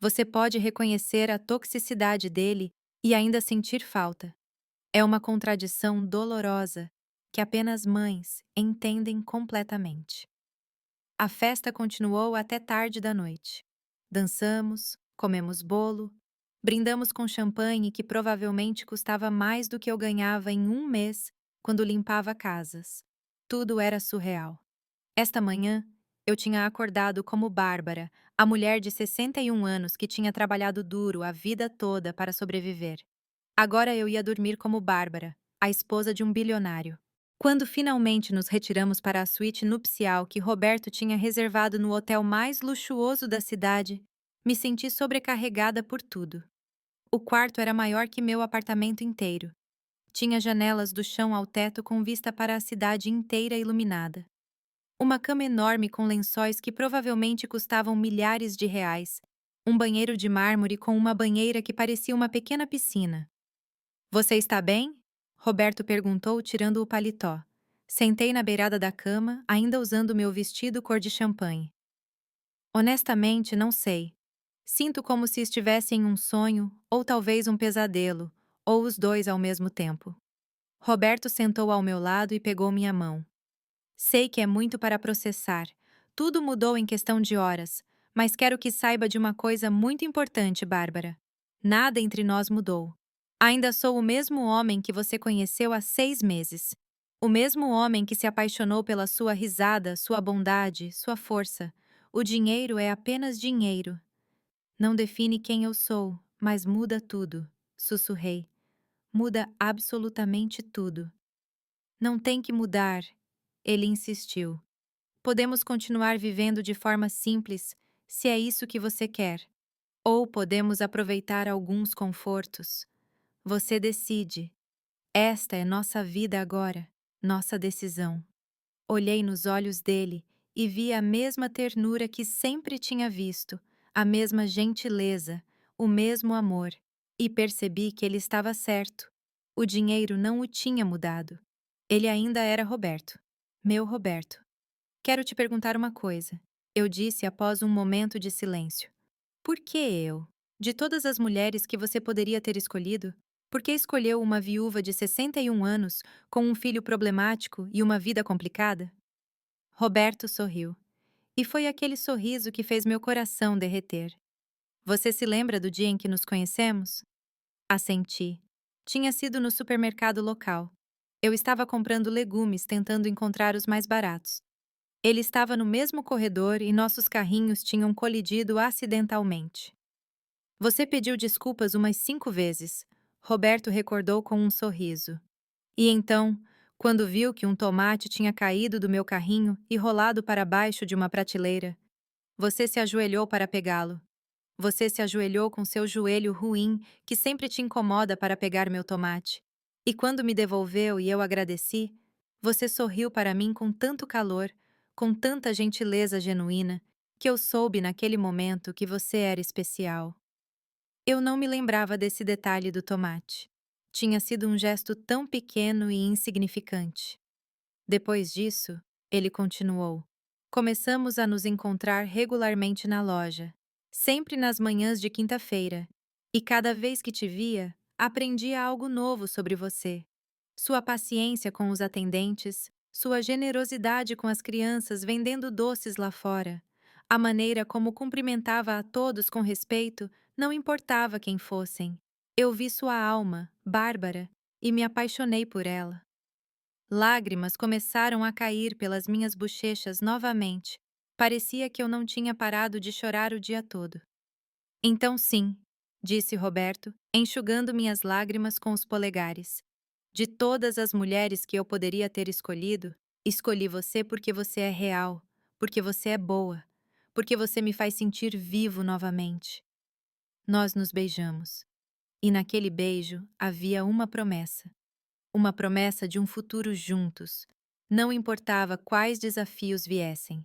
Você pode reconhecer a toxicidade dele e ainda sentir falta. É uma contradição dolorosa que apenas mães entendem completamente. A festa continuou até tarde da noite. Dançamos, comemos bolo, brindamos com champanhe que provavelmente custava mais do que eu ganhava em um mês quando limpava casas. Tudo era surreal. Esta manhã, eu tinha acordado como Bárbara, a mulher de 61 anos que tinha trabalhado duro a vida toda para sobreviver. Agora eu ia dormir como Bárbara, a esposa de um bilionário. Quando finalmente nos retiramos para a suíte nupcial que Roberto tinha reservado no hotel mais luxuoso da cidade, me senti sobrecarregada por tudo. O quarto era maior que meu apartamento inteiro. Tinha janelas do chão ao teto com vista para a cidade inteira iluminada. Uma cama enorme com lençóis que provavelmente custavam milhares de reais. Um banheiro de mármore com uma banheira que parecia uma pequena piscina. Você está bem? Roberto perguntou, tirando o paletó. Sentei na beirada da cama, ainda usando meu vestido cor de champanhe. Honestamente, não sei. Sinto como se estivesse em um sonho, ou talvez um pesadelo, ou os dois ao mesmo tempo. Roberto sentou ao meu lado e pegou minha mão. Sei que é muito para processar. Tudo mudou em questão de horas, mas quero que saiba de uma coisa muito importante, Bárbara. Nada entre nós mudou. Ainda sou o mesmo homem que você conheceu há 6 meses. O mesmo homem que se apaixonou pela sua risada, sua bondade, sua força. O dinheiro é apenas dinheiro. Não define quem eu sou, mas muda tudo, sussurrei. Muda absolutamente tudo. Não tem que mudar, ele insistiu. Podemos continuar vivendo de forma simples, se é isso que você quer. Ou podemos aproveitar alguns confortos. Você decide. Esta é nossa vida agora, nossa decisão. Olhei nos olhos dele e vi a mesma ternura que sempre tinha visto, a mesma gentileza, o mesmo amor. E percebi que ele estava certo. O dinheiro não o tinha mudado. Ele ainda era Roberto. Meu Roberto. Quero te perguntar uma coisa. Eu disse após um momento de silêncio. Por que eu? De todas as mulheres que você poderia ter escolhido, por que escolheu uma viúva de 61 anos, com um filho problemático e uma vida complicada? Roberto sorriu. E foi aquele sorriso que fez meu coração derreter. Você se lembra do dia em que nos conhecemos? Assenti. Tinha sido no supermercado local. Eu estava comprando legumes tentando encontrar os mais baratos. Ele estava no mesmo corredor e nossos carrinhos tinham colidido acidentalmente. Você pediu desculpas umas 5 vezes. Roberto recordou com um sorriso. E então, quando viu que um tomate tinha caído do meu carrinho e rolado para baixo de uma prateleira, você se ajoelhou para pegá-lo. Você se ajoelhou com seu joelho ruim, que sempre te incomoda para pegar meu tomate. E quando me devolveu e eu agradeci, você sorriu para mim com tanto calor, com tanta gentileza genuína, que eu soube naquele momento que você era especial. Eu não me lembrava desse detalhe do tomate. Tinha sido um gesto tão pequeno e insignificante. Depois disso, ele continuou. Começamos a nos encontrar regularmente na loja, sempre nas manhãs de quinta-feira, e cada vez que te via, aprendia algo novo sobre você. Sua paciência com os atendentes, sua generosidade com as crianças vendendo doces lá fora, a maneira como cumprimentava a todos com respeito, não importava quem fossem. Eu vi sua alma, Bárbara, e me apaixonei por ela. Lágrimas começaram a cair pelas minhas bochechas novamente. Parecia que eu não tinha parado de chorar o dia todo. Então, sim, disse Roberto, enxugando minhas lágrimas com os polegares. De todas as mulheres que eu poderia ter escolhido, escolhi você porque você é real, porque você é boa, porque você me faz sentir vivo novamente. Nós nos beijamos. E naquele beijo havia uma promessa. Uma promessa de um futuro juntos. Não importava quais desafios viessem.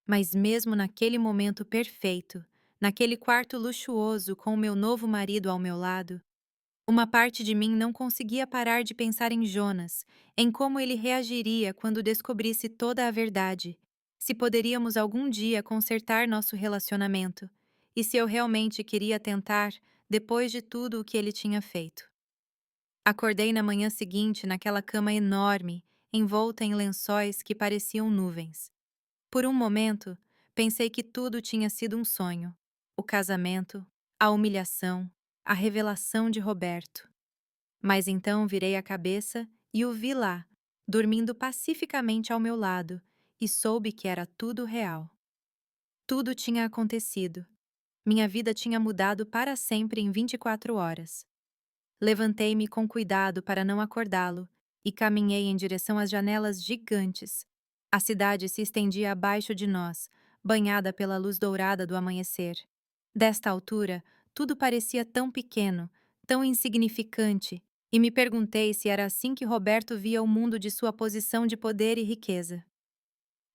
Mas mesmo naquele momento perfeito, naquele quarto luxuoso com o meu novo marido ao meu lado, uma parte de mim não conseguia parar de pensar em Jonas, em como ele reagiria quando descobrisse toda a verdade, se poderíamos algum dia consertar nosso relacionamento, e se eu realmente queria tentar, depois de tudo o que ele tinha feito. Acordei na manhã seguinte naquela cama enorme, envolta em lençóis que pareciam nuvens. Por um momento, pensei que tudo tinha sido um sonho. O casamento, a humilhação, a revelação de Roberto. Mas então virei a cabeça e o vi lá, dormindo pacificamente ao meu lado, e soube que era tudo real. Tudo tinha acontecido. Minha vida tinha mudado para sempre em 24 horas. Levantei-me com cuidado para não acordá-lo e caminhei em direção às janelas gigantes. A cidade se estendia abaixo de nós, banhada pela luz dourada do amanhecer. Desta altura, tudo parecia tão pequeno, tão insignificante, e me perguntei se era assim que Roberto via o mundo de sua posição de poder e riqueza.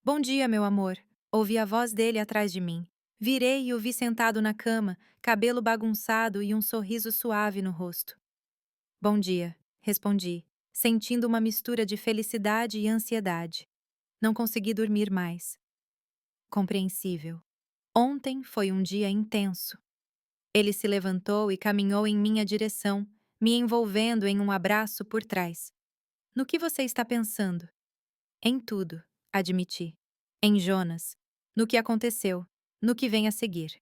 Bom dia, meu amor, ouvi a voz dele atrás de mim. Virei e o vi sentado na cama, cabelo bagunçado e um sorriso suave no rosto. Bom dia, respondi, sentindo uma mistura de felicidade e ansiedade. Não consegui dormir mais. Compreensível. Ontem foi um dia intenso. Ele se levantou e caminhou em minha direção, me envolvendo em um abraço por trás. No que você está pensando? Em tudo, admiti. Em Jonas. No que aconteceu. No que vem a seguir.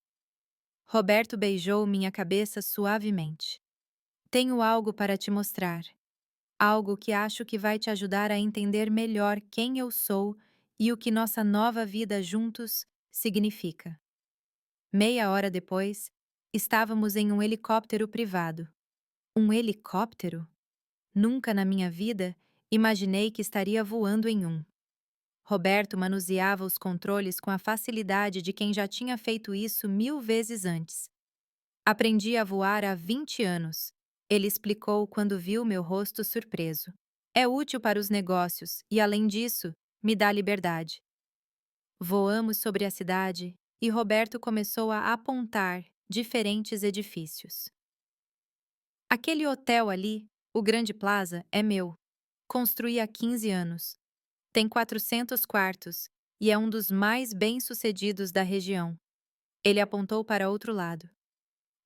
Roberto beijou minha cabeça suavemente. Tenho algo para te mostrar. Algo que acho que vai te ajudar a entender melhor quem eu sou e o que nossa nova vida juntos significa. Meia hora depois, estávamos em um helicóptero privado. Um helicóptero? Nunca na minha vida imaginei que estaria voando em um. Roberto manuseava os controles com a facilidade de quem já tinha feito isso 1000 vezes antes. Aprendi a voar há 20 anos, ele explicou quando viu meu rosto surpreso. É útil para os negócios e, além disso, me dá liberdade. Voamos sobre a cidade e Roberto começou a apontar diferentes edifícios. Aquele hotel ali, o Grande Plaza, é meu. Construí há 15 anos. Tem 400 quartos e é um dos mais bem-sucedidos da região. Ele apontou para outro lado.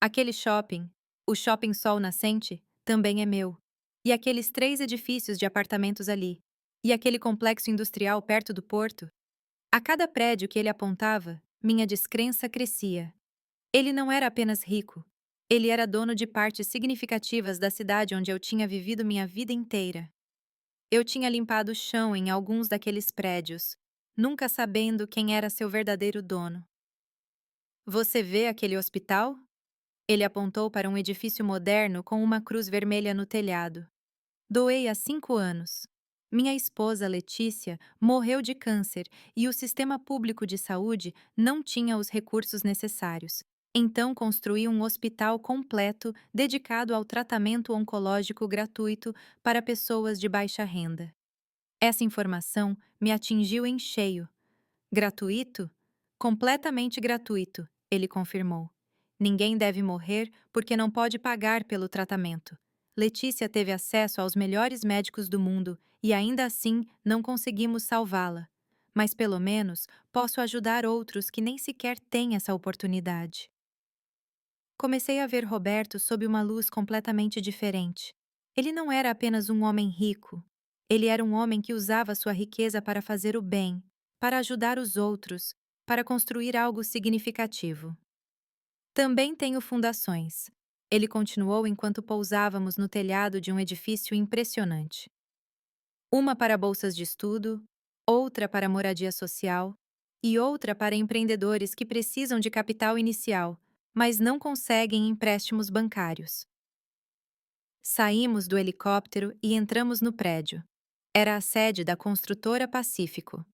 Aquele shopping, o Shopping Sol Nascente, também é meu. E aqueles 3 edifícios de apartamentos ali. E aquele complexo industrial perto do porto. A cada prédio que ele apontava, minha descrença crescia. Ele não era apenas rico. Ele era dono de partes significativas da cidade onde eu tinha vivido minha vida inteira. Eu tinha limpado o chão em alguns daqueles prédios, nunca sabendo quem era seu verdadeiro dono. Você vê aquele hospital? Ele apontou para um edifício moderno com uma cruz vermelha no telhado. Doei há 5 anos. Minha esposa, Letícia, morreu de câncer e o sistema público de saúde não tinha os recursos necessários. Então construí um hospital completo dedicado ao tratamento oncológico gratuito para pessoas de baixa renda. Essa informação me atingiu em cheio. Gratuito? Completamente gratuito, ele confirmou. Ninguém deve morrer porque não pode pagar pelo tratamento. Letícia teve acesso aos melhores médicos do mundo e ainda assim não conseguimos salvá-la. Mas pelo menos posso ajudar outros que nem sequer têm essa oportunidade. Comecei a ver Roberto sob uma luz completamente diferente. Ele não era apenas um homem rico. Ele era um homem que usava sua riqueza para fazer o bem, para ajudar os outros, para construir algo significativo. Também tenho fundações. Ele continuou enquanto pousávamos no telhado de um edifício impressionante. Uma para bolsas de estudo, outra para moradia social e outra para empreendedores que precisam de capital inicial, mas não conseguem empréstimos bancários. Saímos do helicóptero e entramos no prédio. Era a sede da construtora Pacífico.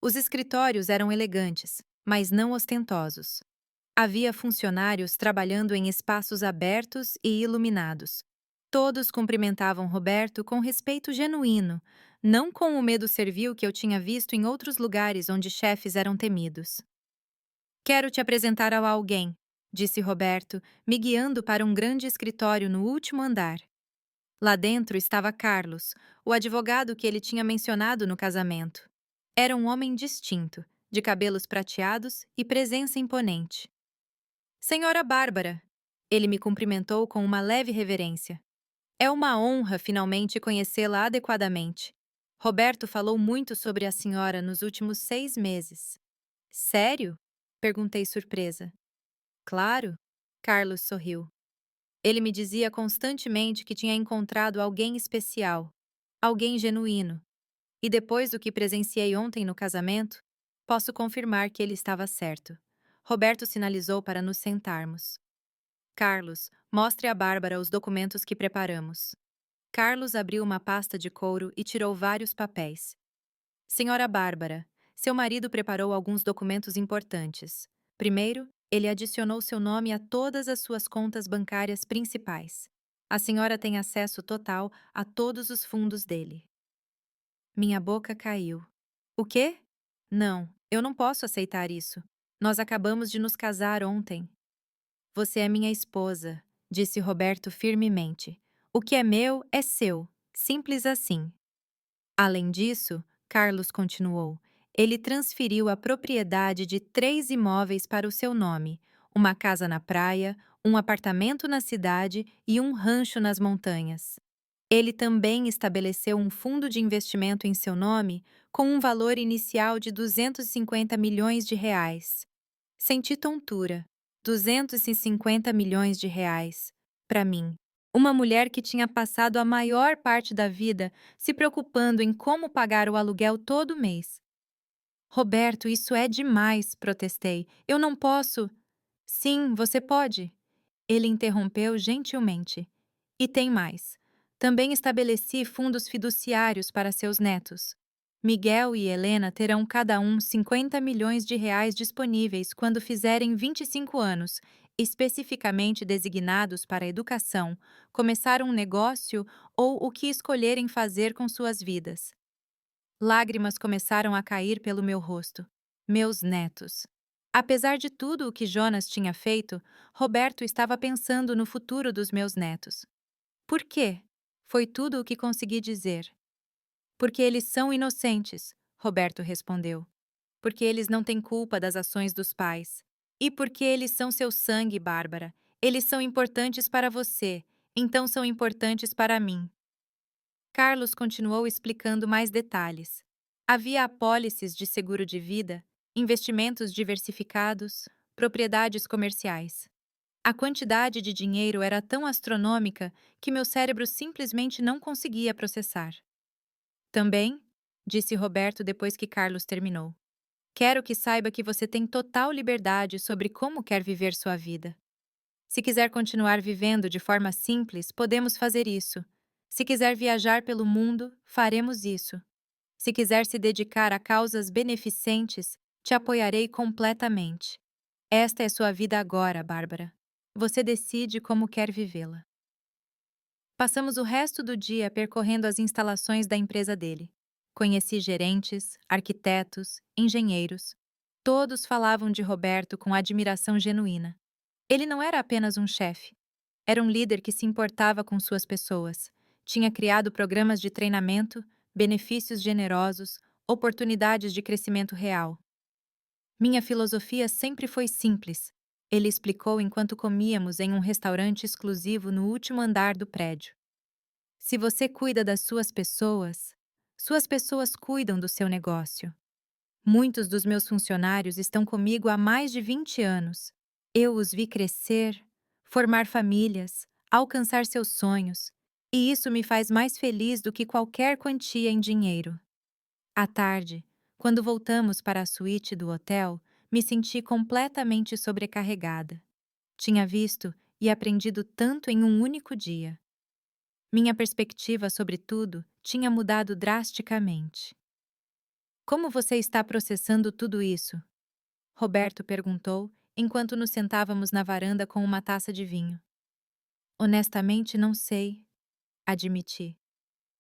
Os escritórios eram elegantes, mas não ostentosos. Havia funcionários trabalhando em espaços abertos e iluminados. Todos cumprimentavam Roberto com respeito genuíno, não com o medo servil que eu tinha visto em outros lugares onde chefes eram temidos. Quero te apresentar a alguém, disse Roberto, me guiando para um grande escritório no último andar. Lá dentro estava Carlos, o advogado que ele tinha mencionado no casamento. Era um homem distinto, de cabelos prateados e presença imponente. Senhora Bárbara! Ele me cumprimentou com uma leve reverência. É uma honra finalmente conhecê-la adequadamente. Roberto falou muito sobre a senhora nos últimos 6 meses. Sério? Perguntei surpresa. Claro, Carlos sorriu. Ele me dizia constantemente que tinha encontrado alguém especial, alguém genuíno. E depois do que presenciei ontem no casamento, posso confirmar que ele estava certo. Roberto sinalizou para nos sentarmos. Carlos, mostre a Bárbara os documentos que preparamos. Carlos abriu uma pasta de couro e tirou vários papéis. Senhora Bárbara, seu marido preparou alguns documentos importantes. Primeiro, ele adicionou seu nome a todas as suas contas bancárias principais. A senhora tem acesso total a todos os fundos dele. Minha boca caiu. O quê? Não, eu não posso aceitar isso. Nós acabamos de nos casar ontem. Você é minha esposa, disse Roberto firmemente. O que é meu é seu. Simples assim. Além disso, Carlos continuou, Ele transferiu a propriedade de 3 imóveis para o seu nome: uma casa na praia, um apartamento na cidade e um rancho nas montanhas. Ele também estabeleceu um fundo de investimento em seu nome com um valor inicial de 250 milhões de reais. Senti tontura. 250 milhões de reais. Para mim. Uma mulher que tinha passado a maior parte da vida se preocupando em como pagar o aluguel todo mês. Roberto, isso é demais, protestei. Eu não posso. Sim, você pode. Ele interrompeu gentilmente. E tem mais. Também estabeleci fundos fiduciários para seus netos. Miguel e Helena terão cada um 50 milhões de reais disponíveis quando fizerem 25 anos, especificamente designados para a educação, começar um negócio ou o que escolherem fazer com suas vidas. Lágrimas começaram a cair pelo meu rosto. Meus netos. Apesar de tudo o que Jonas tinha feito, Roberto estava pensando no futuro dos meus netos. Por quê? Foi tudo o que consegui dizer. Porque eles são inocentes, Roberto respondeu. Porque eles não têm culpa das ações dos pais. E porque eles são seu sangue, Bárbara. Eles são importantes para você, então são importantes para mim. Carlos continuou explicando mais detalhes. Havia apólices de seguro de vida, investimentos diversificados, propriedades comerciais. A quantidade de dinheiro era tão astronômica que meu cérebro simplesmente não conseguia processar. Também, disse Roberto depois que Carlos terminou, quero que saiba que você tem total liberdade sobre como quer viver sua vida. Se quiser continuar vivendo de forma simples, podemos fazer isso. Se quiser viajar pelo mundo, faremos isso. Se quiser se dedicar a causas beneficentes, te apoiarei completamente. Esta é sua vida agora, Bárbara. Você decide como quer vivê-la. Passamos o resto do dia percorrendo as instalações da empresa dele. Conheci gerentes, arquitetos, engenheiros. Todos falavam de Roberto com admiração genuína. Ele não era apenas um chefe. Era um líder que se importava com suas pessoas. Tinha criado programas de treinamento, benefícios generosos, oportunidades de crescimento real. Minha filosofia sempre foi simples, ele explicou enquanto comíamos em um restaurante exclusivo no último andar do prédio. Se você cuida das suas pessoas cuidam do seu negócio. Muitos dos meus funcionários estão comigo há mais de 20 anos. Eu os vi crescer, formar famílias, alcançar seus sonhos, e isso me faz mais feliz do que qualquer quantia em dinheiro. À tarde, quando voltamos para a suíte do hotel, me senti completamente sobrecarregada. Tinha visto e aprendido tanto em um único dia. Minha perspectiva sobre tudo tinha mudado drasticamente. Como você está processando tudo isso? Roberto perguntou, enquanto nos sentávamos na varanda com uma taça de vinho. Honestamente, não sei, admiti.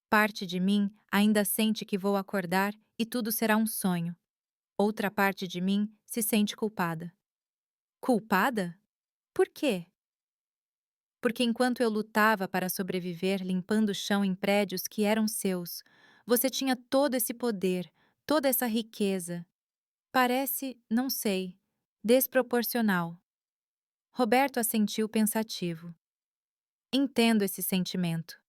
Parte de mim ainda sente que vou acordar e tudo será um sonho. Outra parte de mim se sente culpada. Culpada? Por quê? Porque enquanto eu lutava para sobreviver limpando o chão em prédios que eram seus, você tinha todo esse poder, toda essa riqueza. Parece, não sei, desproporcional. Roberto assentiu pensativo. Entendo esse sentimento.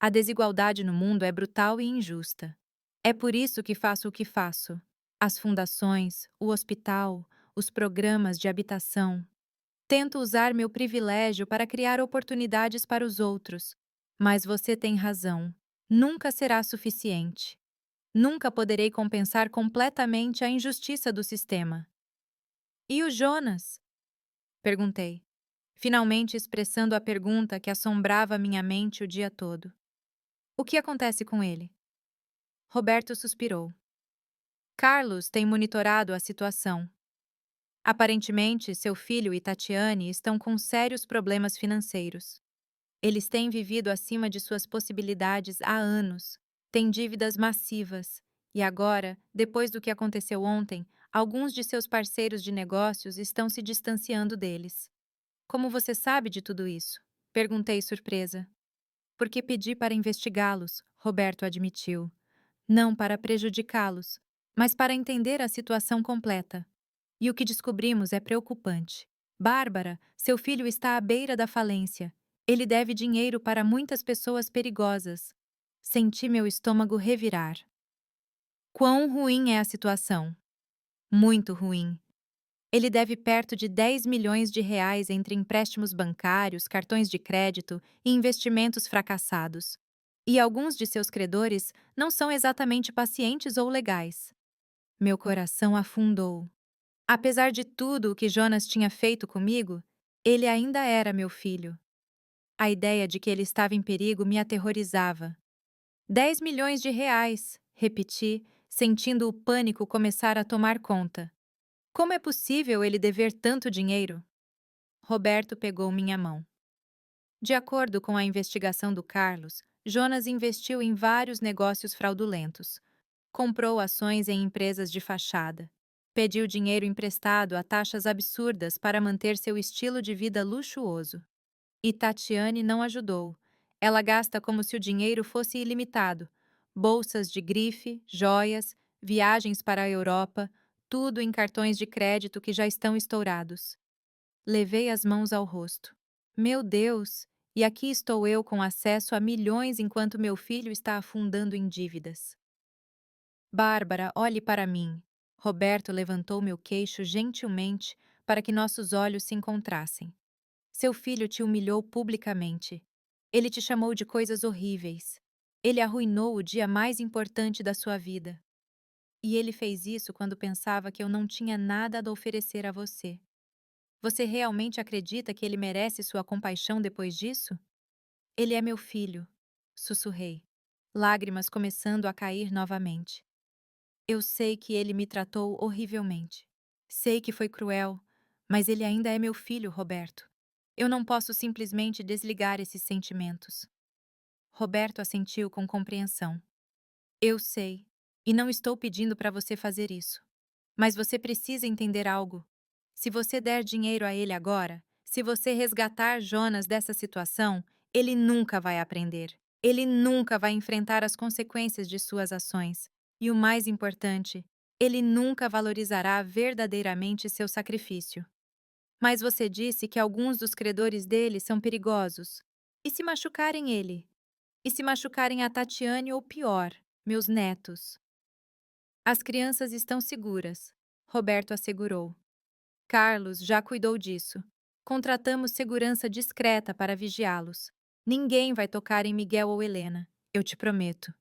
A desigualdade no mundo é brutal e injusta. É por isso que faço o que faço. As fundações, o hospital, os programas de habitação. Tento usar meu privilégio para criar oportunidades para os outros. Mas você tem razão. Nunca será suficiente. Nunca poderei compensar completamente a injustiça do sistema. E o Jonas? Perguntei, finalmente expressando a pergunta que assombrava minha mente o dia todo. O que acontece com ele? Roberto suspirou. Carlos tem monitorado a situação. Aparentemente, seu filho e Tatiane estão com sérios problemas financeiros. Eles têm vivido acima de suas possibilidades há anos, têm dívidas massivas, e agora, depois do que aconteceu ontem, alguns de seus parceiros de negócios estão se distanciando deles. Como você sabe de tudo isso? Perguntei surpresa. Porque pedi para investigá-los, Roberto admitiu. Não para prejudicá-los, mas para entender a situação completa. E o que descobrimos é preocupante. Bárbara, seu filho está à beira da falência. Ele deve dinheiro para muitas pessoas perigosas. Senti meu estômago revirar. Quão ruim é a situação? Muito ruim. Ele deve perto de 10 milhões de reais entre empréstimos bancários, cartões de crédito e investimentos fracassados. E alguns de seus credores não são exatamente pacientes ou legais. Meu coração afundou. Apesar de tudo o que Jonas tinha feito comigo, ele ainda era meu filho. A ideia de que ele estava em perigo me aterrorizava. 10 milhões de reais, repeti, sentindo o pânico começar a tomar conta. Como é possível ele dever tanto dinheiro? Roberto pegou minha mão. De acordo com a investigação do Carlos, Jonas investiu em vários negócios fraudulentos. Comprou ações em empresas de fachada. Pediu dinheiro emprestado a taxas absurdas para manter seu estilo de vida luxuoso. E Tatiane não ajudou. Ela gasta como se o dinheiro fosse ilimitado. Bolsas de grife, joias, viagens para a Europa, tudo em cartões de crédito que já estão estourados. Levei as mãos ao rosto. Meu Deus! E aqui estou eu com acesso a milhões enquanto meu filho está afundando em dívidas. Bárbara, olhe para mim. Roberto levantou meu queixo gentilmente para que nossos olhos se encontrassem. Seu filho te humilhou publicamente. Ele te chamou de coisas horríveis. Ele arruinou o dia mais importante da sua vida. E ele fez isso quando pensava que eu não tinha nada a oferecer a você. Você realmente acredita que ele merece sua compaixão depois disso? Ele é meu filho, sussurrei, lágrimas começando a cair novamente. Eu sei que ele me tratou horrivelmente. Sei que foi cruel, mas ele ainda é meu filho, Roberto. Eu não posso simplesmente desligar esses sentimentos. Roberto assentiu com compreensão. Eu sei, e não estou pedindo para você fazer isso. Mas você precisa entender algo. Se você der dinheiro a ele agora, se você resgatar Jonas dessa situação, ele nunca vai aprender. Ele nunca vai enfrentar as consequências de suas ações. E o mais importante, ele nunca valorizará verdadeiramente seu sacrifício. Mas você disse que alguns dos credores dele são perigosos. E se machucarem ele? E se machucarem a Tatiane ou pior, meus netos? As crianças estão seguras, Roberto assegurou. Carlos já cuidou disso. Contratamos segurança discreta para vigiá-los. Ninguém vai tocar em Miguel ou Helena, eu te prometo.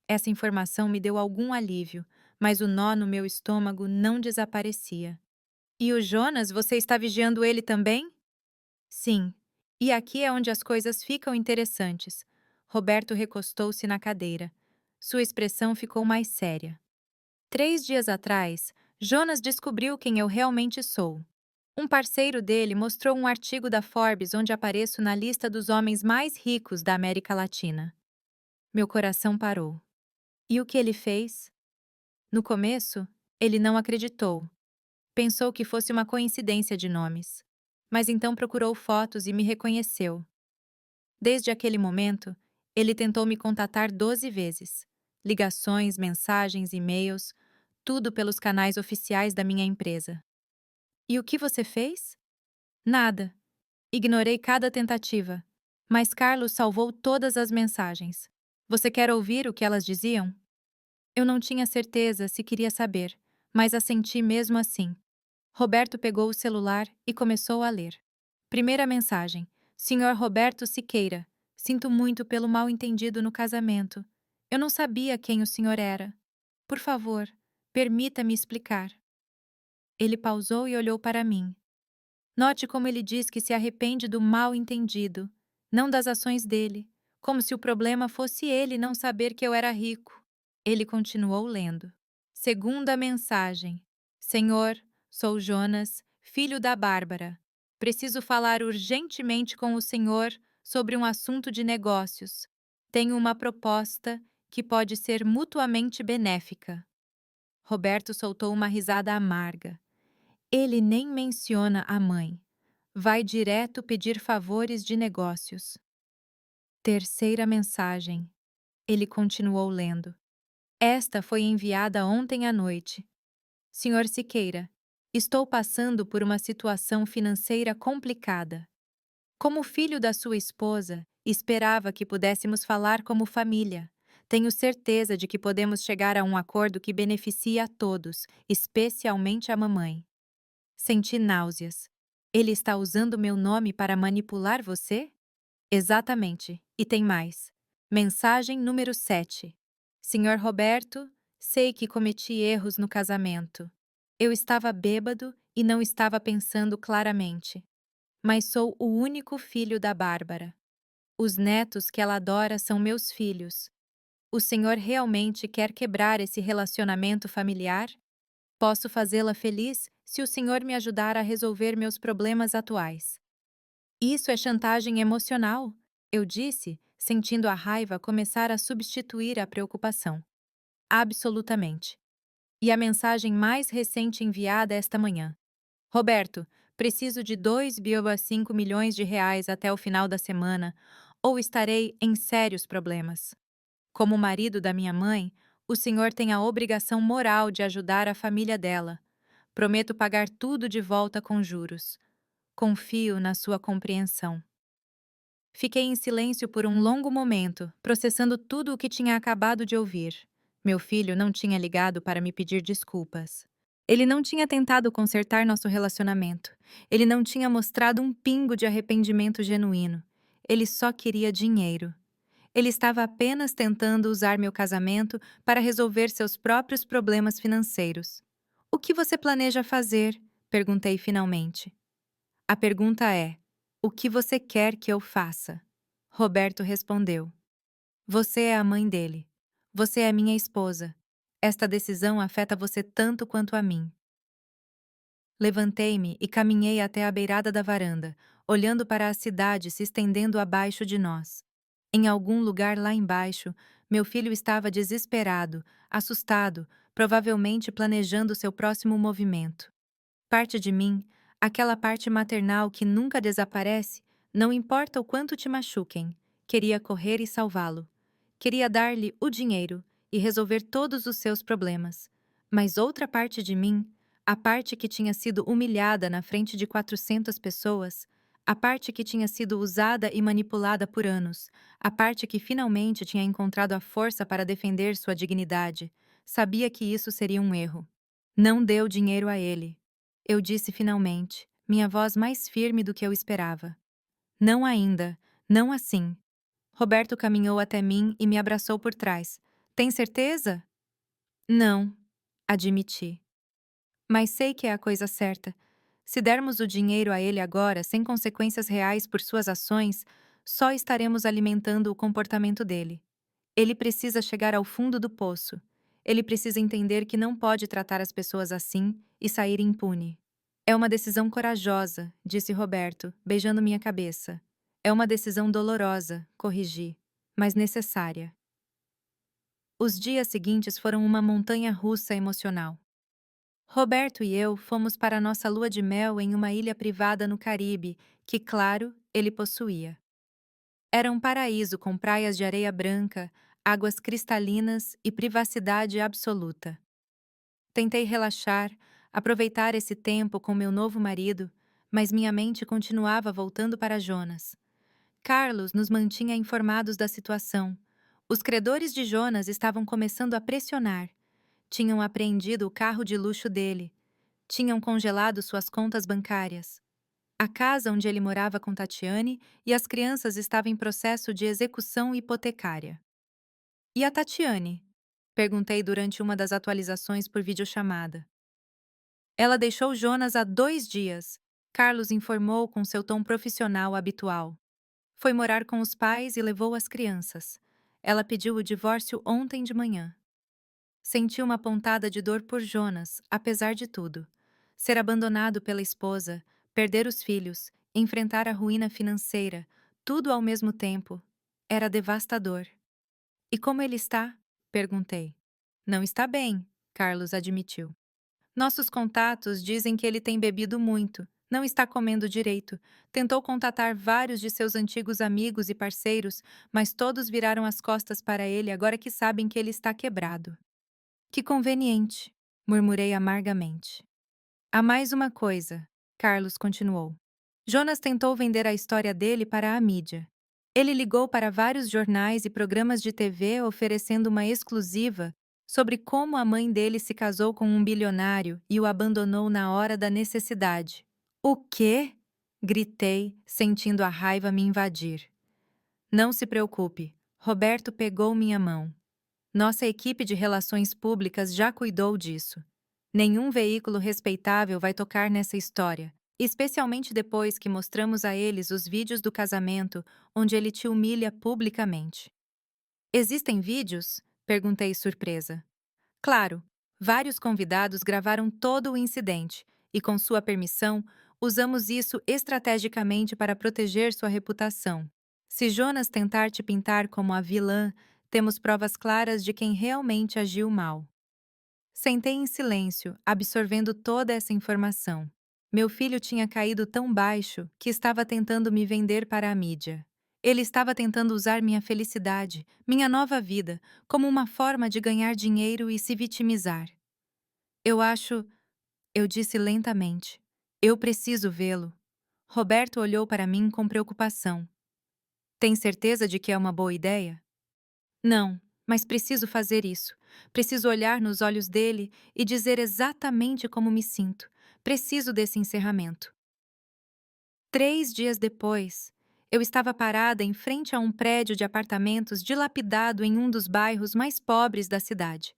Essa informação me deu algum alívio, mas o nó no meu estômago não desaparecia. E o Jonas, você está vigiando ele também? Sim. E aqui é onde as coisas ficam interessantes. Roberto recostou-se na cadeira. Sua expressão ficou mais séria. 3 dias atrás, Jonas descobriu quem eu realmente sou. Um parceiro dele mostrou um artigo da Forbes onde apareço na lista dos homens mais ricos da América Latina. Meu coração parou. E o que ele fez? No começo, ele não acreditou. Pensou que fosse uma coincidência de nomes. Mas então procurou fotos e me reconheceu. Desde aquele momento, ele tentou me contatar 12 vezes. Ligações, mensagens, e-mails, tudo pelos canais oficiais da minha empresa. E o que você fez? Nada. Ignorei cada tentativa. Mas Carlos salvou todas as mensagens. Você quer ouvir o que elas diziam? Eu não tinha certeza se queria saber, mas assenti mesmo assim. Roberto pegou o celular e começou a ler. Primeira mensagem. Senhor Roberto Siqueira, sinto muito pelo mal-entendido no casamento. Eu não sabia quem o senhor era. Por favor, permita-me explicar. Ele pausou e olhou para mim. Note como ele diz que se arrepende do mal-entendido, não das ações dele, como se o problema fosse ele não saber que eu era rico. Ele continuou lendo. Segunda mensagem. Senhor, sou Jonas, filho da Bárbara. Preciso falar urgentemente com o senhor sobre um assunto de negócios. Tenho uma proposta que pode ser mutuamente benéfica. Roberto soltou uma risada amarga. Ele nem menciona a mãe. Vai direto pedir favores de negócios. Terceira mensagem. Ele continuou lendo. Esta foi enviada ontem à noite. Senhor Siqueira, estou passando por uma situação financeira complicada. Como filho da sua esposa, esperava que pudéssemos falar como família. Tenho certeza de que podemos chegar a um acordo que beneficie a todos, especialmente a mamãe. Senti náuseas. Ele está usando meu nome para manipular você? Exatamente. E tem mais. Mensagem número 7. Senhor Roberto, sei que cometi erros no casamento. Eu estava bêbado e não estava pensando claramente. Mas sou o único filho da Bárbara. Os netos que ela adora são meus filhos. O senhor realmente quer quebrar esse relacionamento familiar? Posso fazê-la feliz se o senhor me ajudar a resolver meus problemas atuais. Isso é chantagem emocional, eu disse, sentindo a raiva começar a substituir a preocupação. Absolutamente. E a mensagem mais recente enviada esta manhã. Roberto, preciso de 2,5 milhões de reais até o final da semana, ou estarei em sérios problemas. Como marido da minha mãe, o senhor tem a obrigação moral de ajudar a família dela. Prometo pagar tudo de volta com juros. Confio na sua compreensão. Fiquei em silêncio por um longo momento, processando tudo o que tinha acabado de ouvir. Meu filho não tinha ligado para me pedir desculpas. Ele não tinha tentado consertar nosso relacionamento. Ele não tinha mostrado um pingo de arrependimento genuíno. Ele só queria dinheiro. Ele estava apenas tentando usar meu casamento para resolver seus próprios problemas financeiros. O que você planeja fazer? Perguntei finalmente. A pergunta é: o que você quer que eu faça? Roberto respondeu: você é a mãe dele. Você é minha esposa. Esta decisão afeta você tanto quanto a mim. Levantei-me e caminhei até a beirada da varanda, olhando para a cidade se estendendo abaixo de nós. Em algum lugar lá embaixo, meu filho estava desesperado, assustado, provavelmente planejando seu próximo movimento. Parte de mim, aquela parte maternal que nunca desaparece, não importa o quanto te machuquem, queria correr e salvá-lo. Queria dar-lhe o dinheiro e resolver todos os seus problemas. Mas outra parte de mim, a parte que tinha sido humilhada na frente de 400 pessoas, a parte que tinha sido usada e manipulada por anos, a parte que finalmente tinha encontrado a força para defender sua dignidade, sabia que isso seria um erro. Não deu dinheiro a ele. Eu disse finalmente, minha voz mais firme do que eu esperava. Não ainda, não assim. Roberto caminhou até mim e me abraçou por trás. Tem certeza? Não, admiti. Mas sei que é a coisa certa. Se dermos o dinheiro a ele agora, sem consequências reais por suas ações, só estaremos alimentando o comportamento dele. Ele precisa chegar ao fundo do poço. Ele precisa entender que não pode tratar as pessoas assim e sair impune. É uma decisão corajosa, disse Roberto, beijando minha cabeça. É uma decisão dolorosa, corrigi, mas necessária. Os dias seguintes foram uma montanha-russa emocional. Roberto e eu fomos para nossa lua de mel em uma ilha privada no Caribe, que, claro, ele possuía. Era um paraíso com praias de areia branca, águas cristalinas e privacidade absoluta. Tentei relaxar, aproveitar esse tempo com meu novo marido, mas minha mente continuava voltando para Jonas. Carlos nos mantinha informados da situação. Os credores de Jonas estavam começando a pressionar. Tinham apreendido o carro de luxo dele. Tinham congelado suas contas bancárias. A casa onde ele morava com Tatiane e as crianças estavam em processo de execução hipotecária. E a Tatiane? Perguntei durante uma das atualizações por videochamada. Ela deixou Jonas há 2 dias, Carlos informou com seu tom profissional habitual. Foi morar com os pais e levou as crianças. Ela pediu o divórcio ontem de manhã. Senti uma pontada de dor por Jonas, apesar de tudo. Ser abandonado pela esposa, perder os filhos, enfrentar a ruína financeira, tudo ao mesmo tempo. Era devastador. E como ele está? Perguntei. Não está bem, Carlos admitiu. Nossos contatos dizem que ele tem bebido muito, não está comendo direito. Tentou contatar vários de seus antigos amigos e parceiros, mas todos viraram as costas para ele agora que sabem que ele está quebrado. Que conveniente, murmurei amargamente. Há mais uma coisa, Carlos continuou. Jonas tentou vender a história dele para a mídia. Ele ligou para vários jornais e programas de TV oferecendo uma exclusiva sobre como a mãe dele se casou com um bilionário e o abandonou na hora da necessidade. O quê? Gritei, sentindo a raiva me invadir. Não se preocupe, Roberto pegou minha mão. Nossa equipe de relações públicas já cuidou disso. Nenhum veículo respeitável vai tocar nessa história, especialmente depois que mostramos a eles os vídeos do casamento onde ele te humilha publicamente. Existem vídeos? Perguntei surpresa. Claro, vários convidados gravaram todo o incidente e, com sua permissão, usamos isso estrategicamente para proteger sua reputação. Se Jonas tentar te pintar como a vilã, temos provas claras de quem realmente agiu mal. Sentei em silêncio, absorvendo toda essa informação. Meu filho tinha caído tão baixo que estava tentando me vender para a mídia. Ele estava tentando usar minha felicidade, minha nova vida, como uma forma de ganhar dinheiro e se vitimizar. Eu acho, eu disse lentamente. Eu preciso vê-lo. Roberto olhou para mim com preocupação. Tem certeza de que é uma boa ideia? Não, mas preciso fazer isso. Preciso olhar nos olhos dele e dizer exatamente como me sinto. Preciso desse encerramento. 3 dias depois, eu estava parada em frente a um prédio de apartamentos dilapidado em um dos bairros mais pobres da cidade.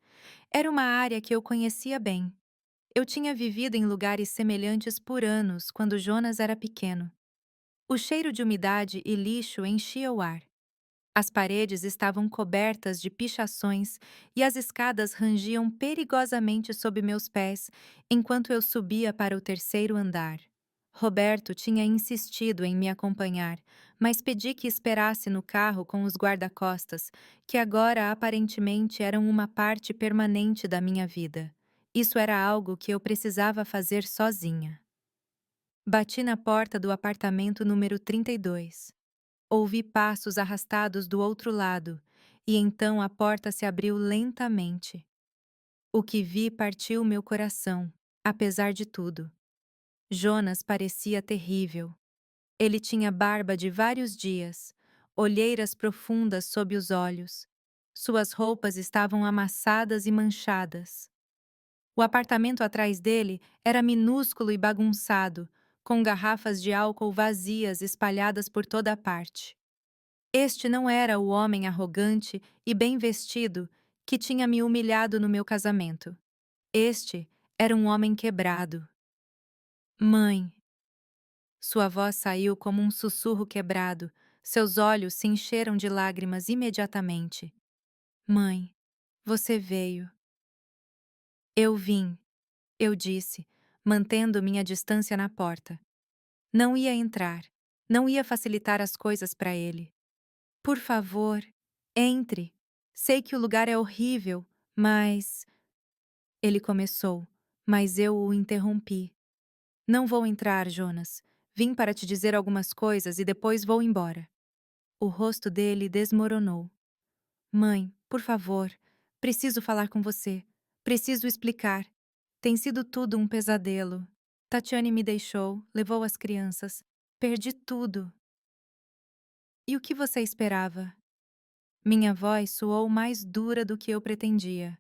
Era uma área que eu conhecia bem. Eu tinha vivido em lugares semelhantes por anos quando Jonas era pequeno. O cheiro de umidade e lixo enchia o ar. As paredes estavam cobertas de pichações e as escadas rangiam perigosamente sob meus pés enquanto eu subia para o terceiro andar. Roberto tinha insistido em me acompanhar, mas pedi que esperasse no carro com os guarda-costas, que agora aparentemente eram uma parte permanente da minha vida. Isso era algo que eu precisava fazer sozinha. Bati na porta do apartamento número 32. Ouvi passos arrastados do outro lado, e então a porta se abriu lentamente. O que vi partiu meu coração, apesar de tudo. Jonas parecia terrível. Ele tinha barba de vários dias, olheiras profundas sob os olhos. Suas roupas estavam amassadas e manchadas. O apartamento atrás dele era minúsculo e bagunçado, com garrafas de álcool vazias espalhadas por toda a parte. Este não era o homem arrogante e bem vestido que tinha me humilhado no meu casamento. Este era um homem quebrado. Mãe. Sua voz saiu como um sussurro quebrado, seus olhos se encheram de lágrimas imediatamente. Mãe, você veio. Eu vim, eu disse, mantendo minha distância na porta. Não ia entrar, não ia facilitar as coisas para ele. Por favor, entre. Sei que o lugar é horrível, mas. Ele começou, mas eu o interrompi. Não vou entrar, Jonas. Vim para te dizer algumas coisas e depois vou embora. O rosto dele desmoronou. Mãe, por favor, preciso falar com você. Preciso explicar. Tem sido tudo um pesadelo. Tatiane me deixou, levou as crianças. Perdi tudo. E o que você esperava? Minha voz soou mais dura do que eu pretendia,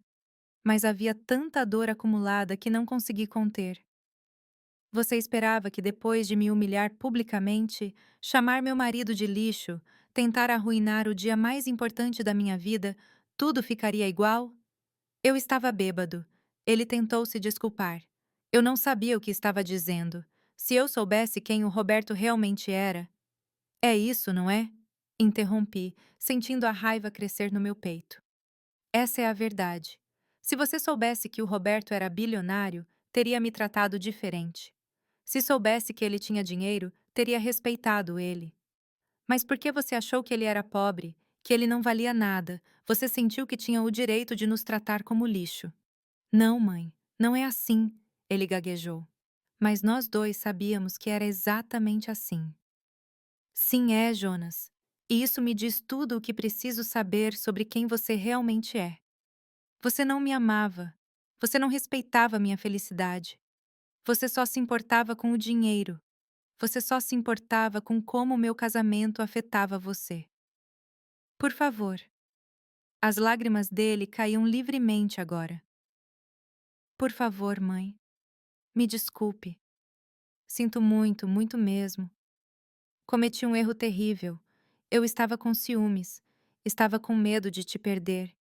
mas havia tanta dor acumulada que não consegui conter. Você esperava que depois de me humilhar publicamente, chamar meu marido de lixo, tentar arruinar o dia mais importante da minha vida, tudo ficaria igual? Eu estava bêbado. Ele tentou se desculpar. Eu não sabia o que estava dizendo. Se eu soubesse quem o Roberto realmente era. É isso, não é? Interrompi, sentindo a raiva crescer no meu peito. Essa é a verdade. Se você soubesse que o Roberto era bilionário, teria me tratado diferente. Se soubesse que ele tinha dinheiro, teria respeitado ele. Mas por que você achou que ele era pobre, que ele não valia nada? Você sentiu que tinha o direito de nos tratar como lixo. Não, mãe, não é assim, ele gaguejou. Mas nós dois sabíamos que era exatamente assim. Sim, é, Jonas. E isso me diz tudo o que preciso saber sobre quem você realmente é. Você não me amava. Você não respeitava minha felicidade. Você só se importava com o dinheiro. Você só se importava com como o meu casamento afetava você. Por favor. As lágrimas dele caíam livremente agora. Por favor, mãe. Me desculpe. Sinto muito, muito mesmo. Cometi um erro terrível. Eu estava com ciúmes. Estava com medo de te perder.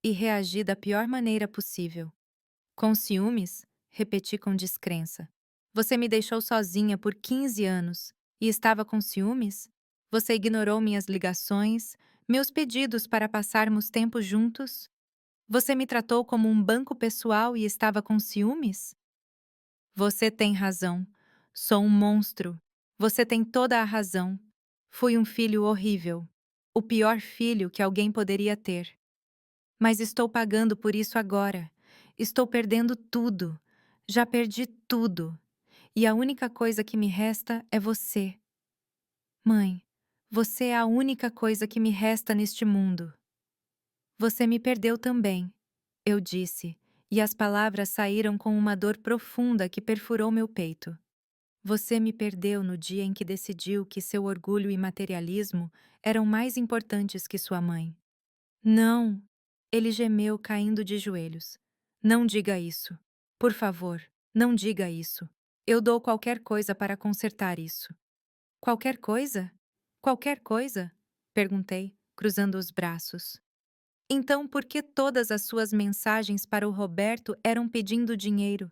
E reagi da pior maneira possível. Com ciúmes? Repeti com descrença. Você me deixou sozinha por 15 anos e estava com ciúmes? Você ignorou minhas ligações, meus pedidos para passarmos tempo juntos? Você me tratou como um banco pessoal e estava com ciúmes? Você tem razão. Sou um monstro. Você tem toda a razão. Fui um filho horrível. O pior filho que alguém poderia ter. Mas estou pagando por isso agora. Estou perdendo tudo. Já perdi tudo. E a única coisa que me resta é você. Mãe, você é a única coisa que me resta neste mundo. Você me perdeu também, eu disse, e as palavras saíram com uma dor profunda que perfurou meu peito. Você me perdeu no dia em que decidiu que seu orgulho e materialismo eram mais importantes que sua mãe. Não! Ele gemeu, caindo de joelhos. Não diga isso. Por favor, não diga isso. Eu dou qualquer coisa para consertar isso. Qualquer coisa? Qualquer coisa? Perguntei, cruzando os braços. Então, por que todas as suas mensagens para o Roberto eram pedindo dinheiro?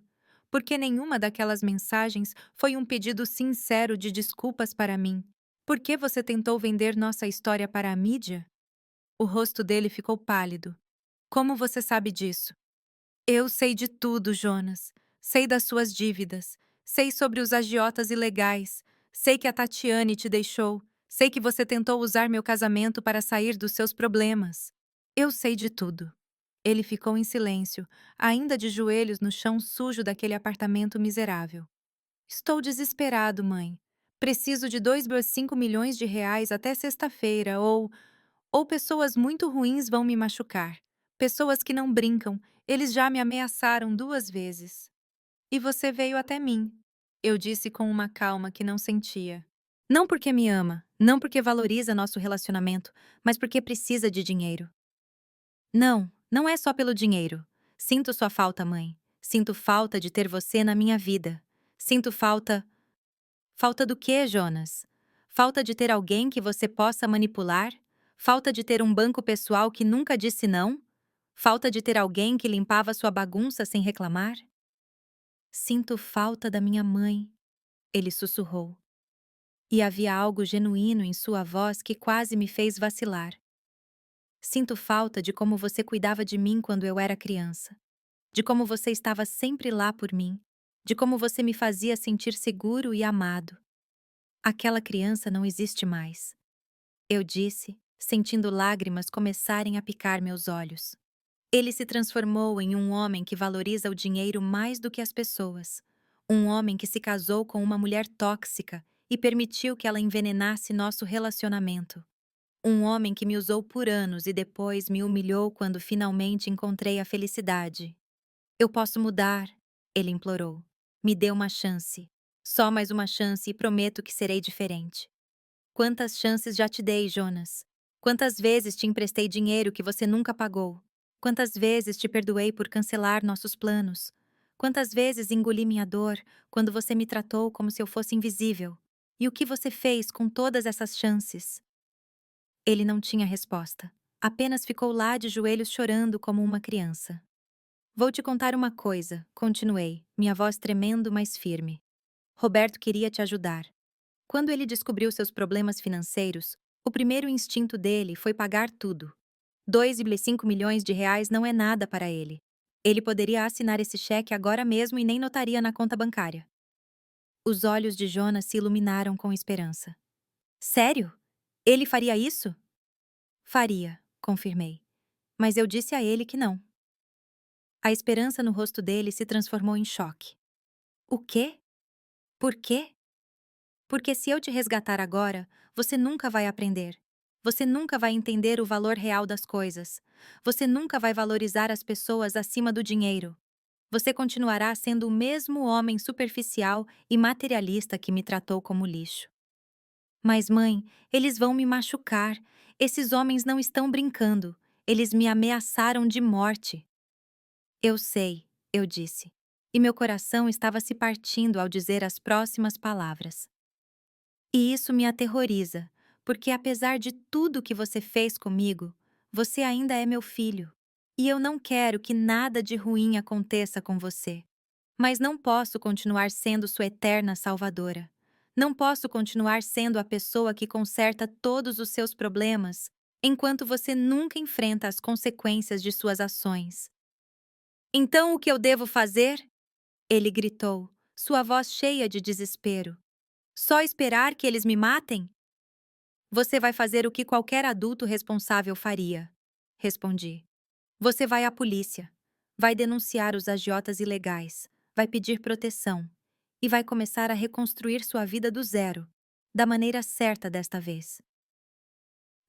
Por que nenhuma daquelas mensagens foi um pedido sincero de desculpas para mim? Por que você tentou vender nossa história para a mídia? O rosto dele ficou pálido. Como você sabe disso? Eu sei de tudo, Jonas. Sei das suas dívidas. Sei sobre os agiotas ilegais. Sei que a Tatiane te deixou. Sei que você tentou usar meu casamento para sair dos seus problemas. Eu sei de tudo. Ele ficou em silêncio, ainda de joelhos no chão sujo daquele apartamento miserável. Estou desesperado, mãe. Preciso de 2,5 milhões de reais até sexta-feira, ou pessoas muito ruins vão me machucar. Pessoas que não brincam, eles já me ameaçaram 2 vezes. E você veio até mim, eu disse com uma calma que não sentia. Não porque me ama, não porque valoriza nosso relacionamento, mas porque precisa de dinheiro. Não, não é só pelo dinheiro. Sinto sua falta, mãe. Sinto falta de ter você na minha vida. Sinto falta. Falta do quê, Jonas? Falta de ter alguém que você possa manipular? Falta de ter um banco pessoal que nunca disse não? Falta de ter alguém que limpava sua bagunça sem reclamar? Sinto falta da minha mãe, ele sussurrou. E havia algo genuíno em sua voz que quase me fez vacilar. Sinto falta de como você cuidava de mim quando eu era criança, de como você estava sempre lá por mim, de como você me fazia sentir seguro e amado. Aquela criança não existe mais, eu disse, sentindo lágrimas começarem a picar meus olhos. Ele se transformou em um homem que valoriza o dinheiro mais do que as pessoas. Um homem que se casou com uma mulher tóxica e permitiu que ela envenenasse nosso relacionamento. Um homem que me usou por anos e depois me humilhou quando finalmente encontrei a felicidade. Eu posso mudar, ele implorou. Me dê uma chance. Só mais uma chance e prometo que serei diferente. Quantas chances já te dei, Jonas? Quantas vezes te emprestei dinheiro que você nunca pagou? Quantas vezes te perdoei por cancelar nossos planos? Quantas vezes engoli minha dor quando você me tratou como se eu fosse invisível? E o que você fez com todas essas chances? Ele não tinha resposta. Apenas ficou lá de joelhos chorando como uma criança. Vou te contar uma coisa, continuei, minha voz tremendo, mas firme. Roberto queria te ajudar. Quando ele descobriu seus problemas financeiros, o primeiro instinto dele foi pagar tudo. 2,5 milhões de reais não é nada para ele. Ele poderia assinar esse cheque agora mesmo e nem notaria na conta bancária. Os olhos de Jonas se iluminaram com esperança. Sério? Ele faria isso? Faria, confirmei. Mas eu disse a ele que não. A esperança no rosto dele se transformou em choque. O quê? Por quê? Porque se eu te resgatar agora, você nunca vai aprender. Você nunca vai entender o valor real das coisas. Você nunca vai valorizar as pessoas acima do dinheiro. Você continuará sendo o mesmo homem superficial e materialista que me tratou como lixo. Mas, mãe, eles vão me machucar. Esses homens não estão brincando. Eles me ameaçaram de morte. Eu sei, eu disse. E meu coração estava se partindo ao dizer as próximas palavras. E isso me aterroriza, porque apesar de tudo que você fez comigo, você ainda é meu filho. E eu não quero que nada de ruim aconteça com você. Mas não posso continuar sendo sua eterna salvadora. Não posso continuar sendo a pessoa que conserta todos os seus problemas, enquanto você nunca enfrenta as consequências de suas ações. Então o que eu devo fazer? Ele gritou, sua voz cheia de desespero. Só esperar que eles me matem? Você vai fazer o que qualquer adulto responsável faria, respondi. Você vai à polícia, vai denunciar os agiotas ilegais, vai pedir proteção e vai começar a reconstruir sua vida do zero, da maneira certa desta vez.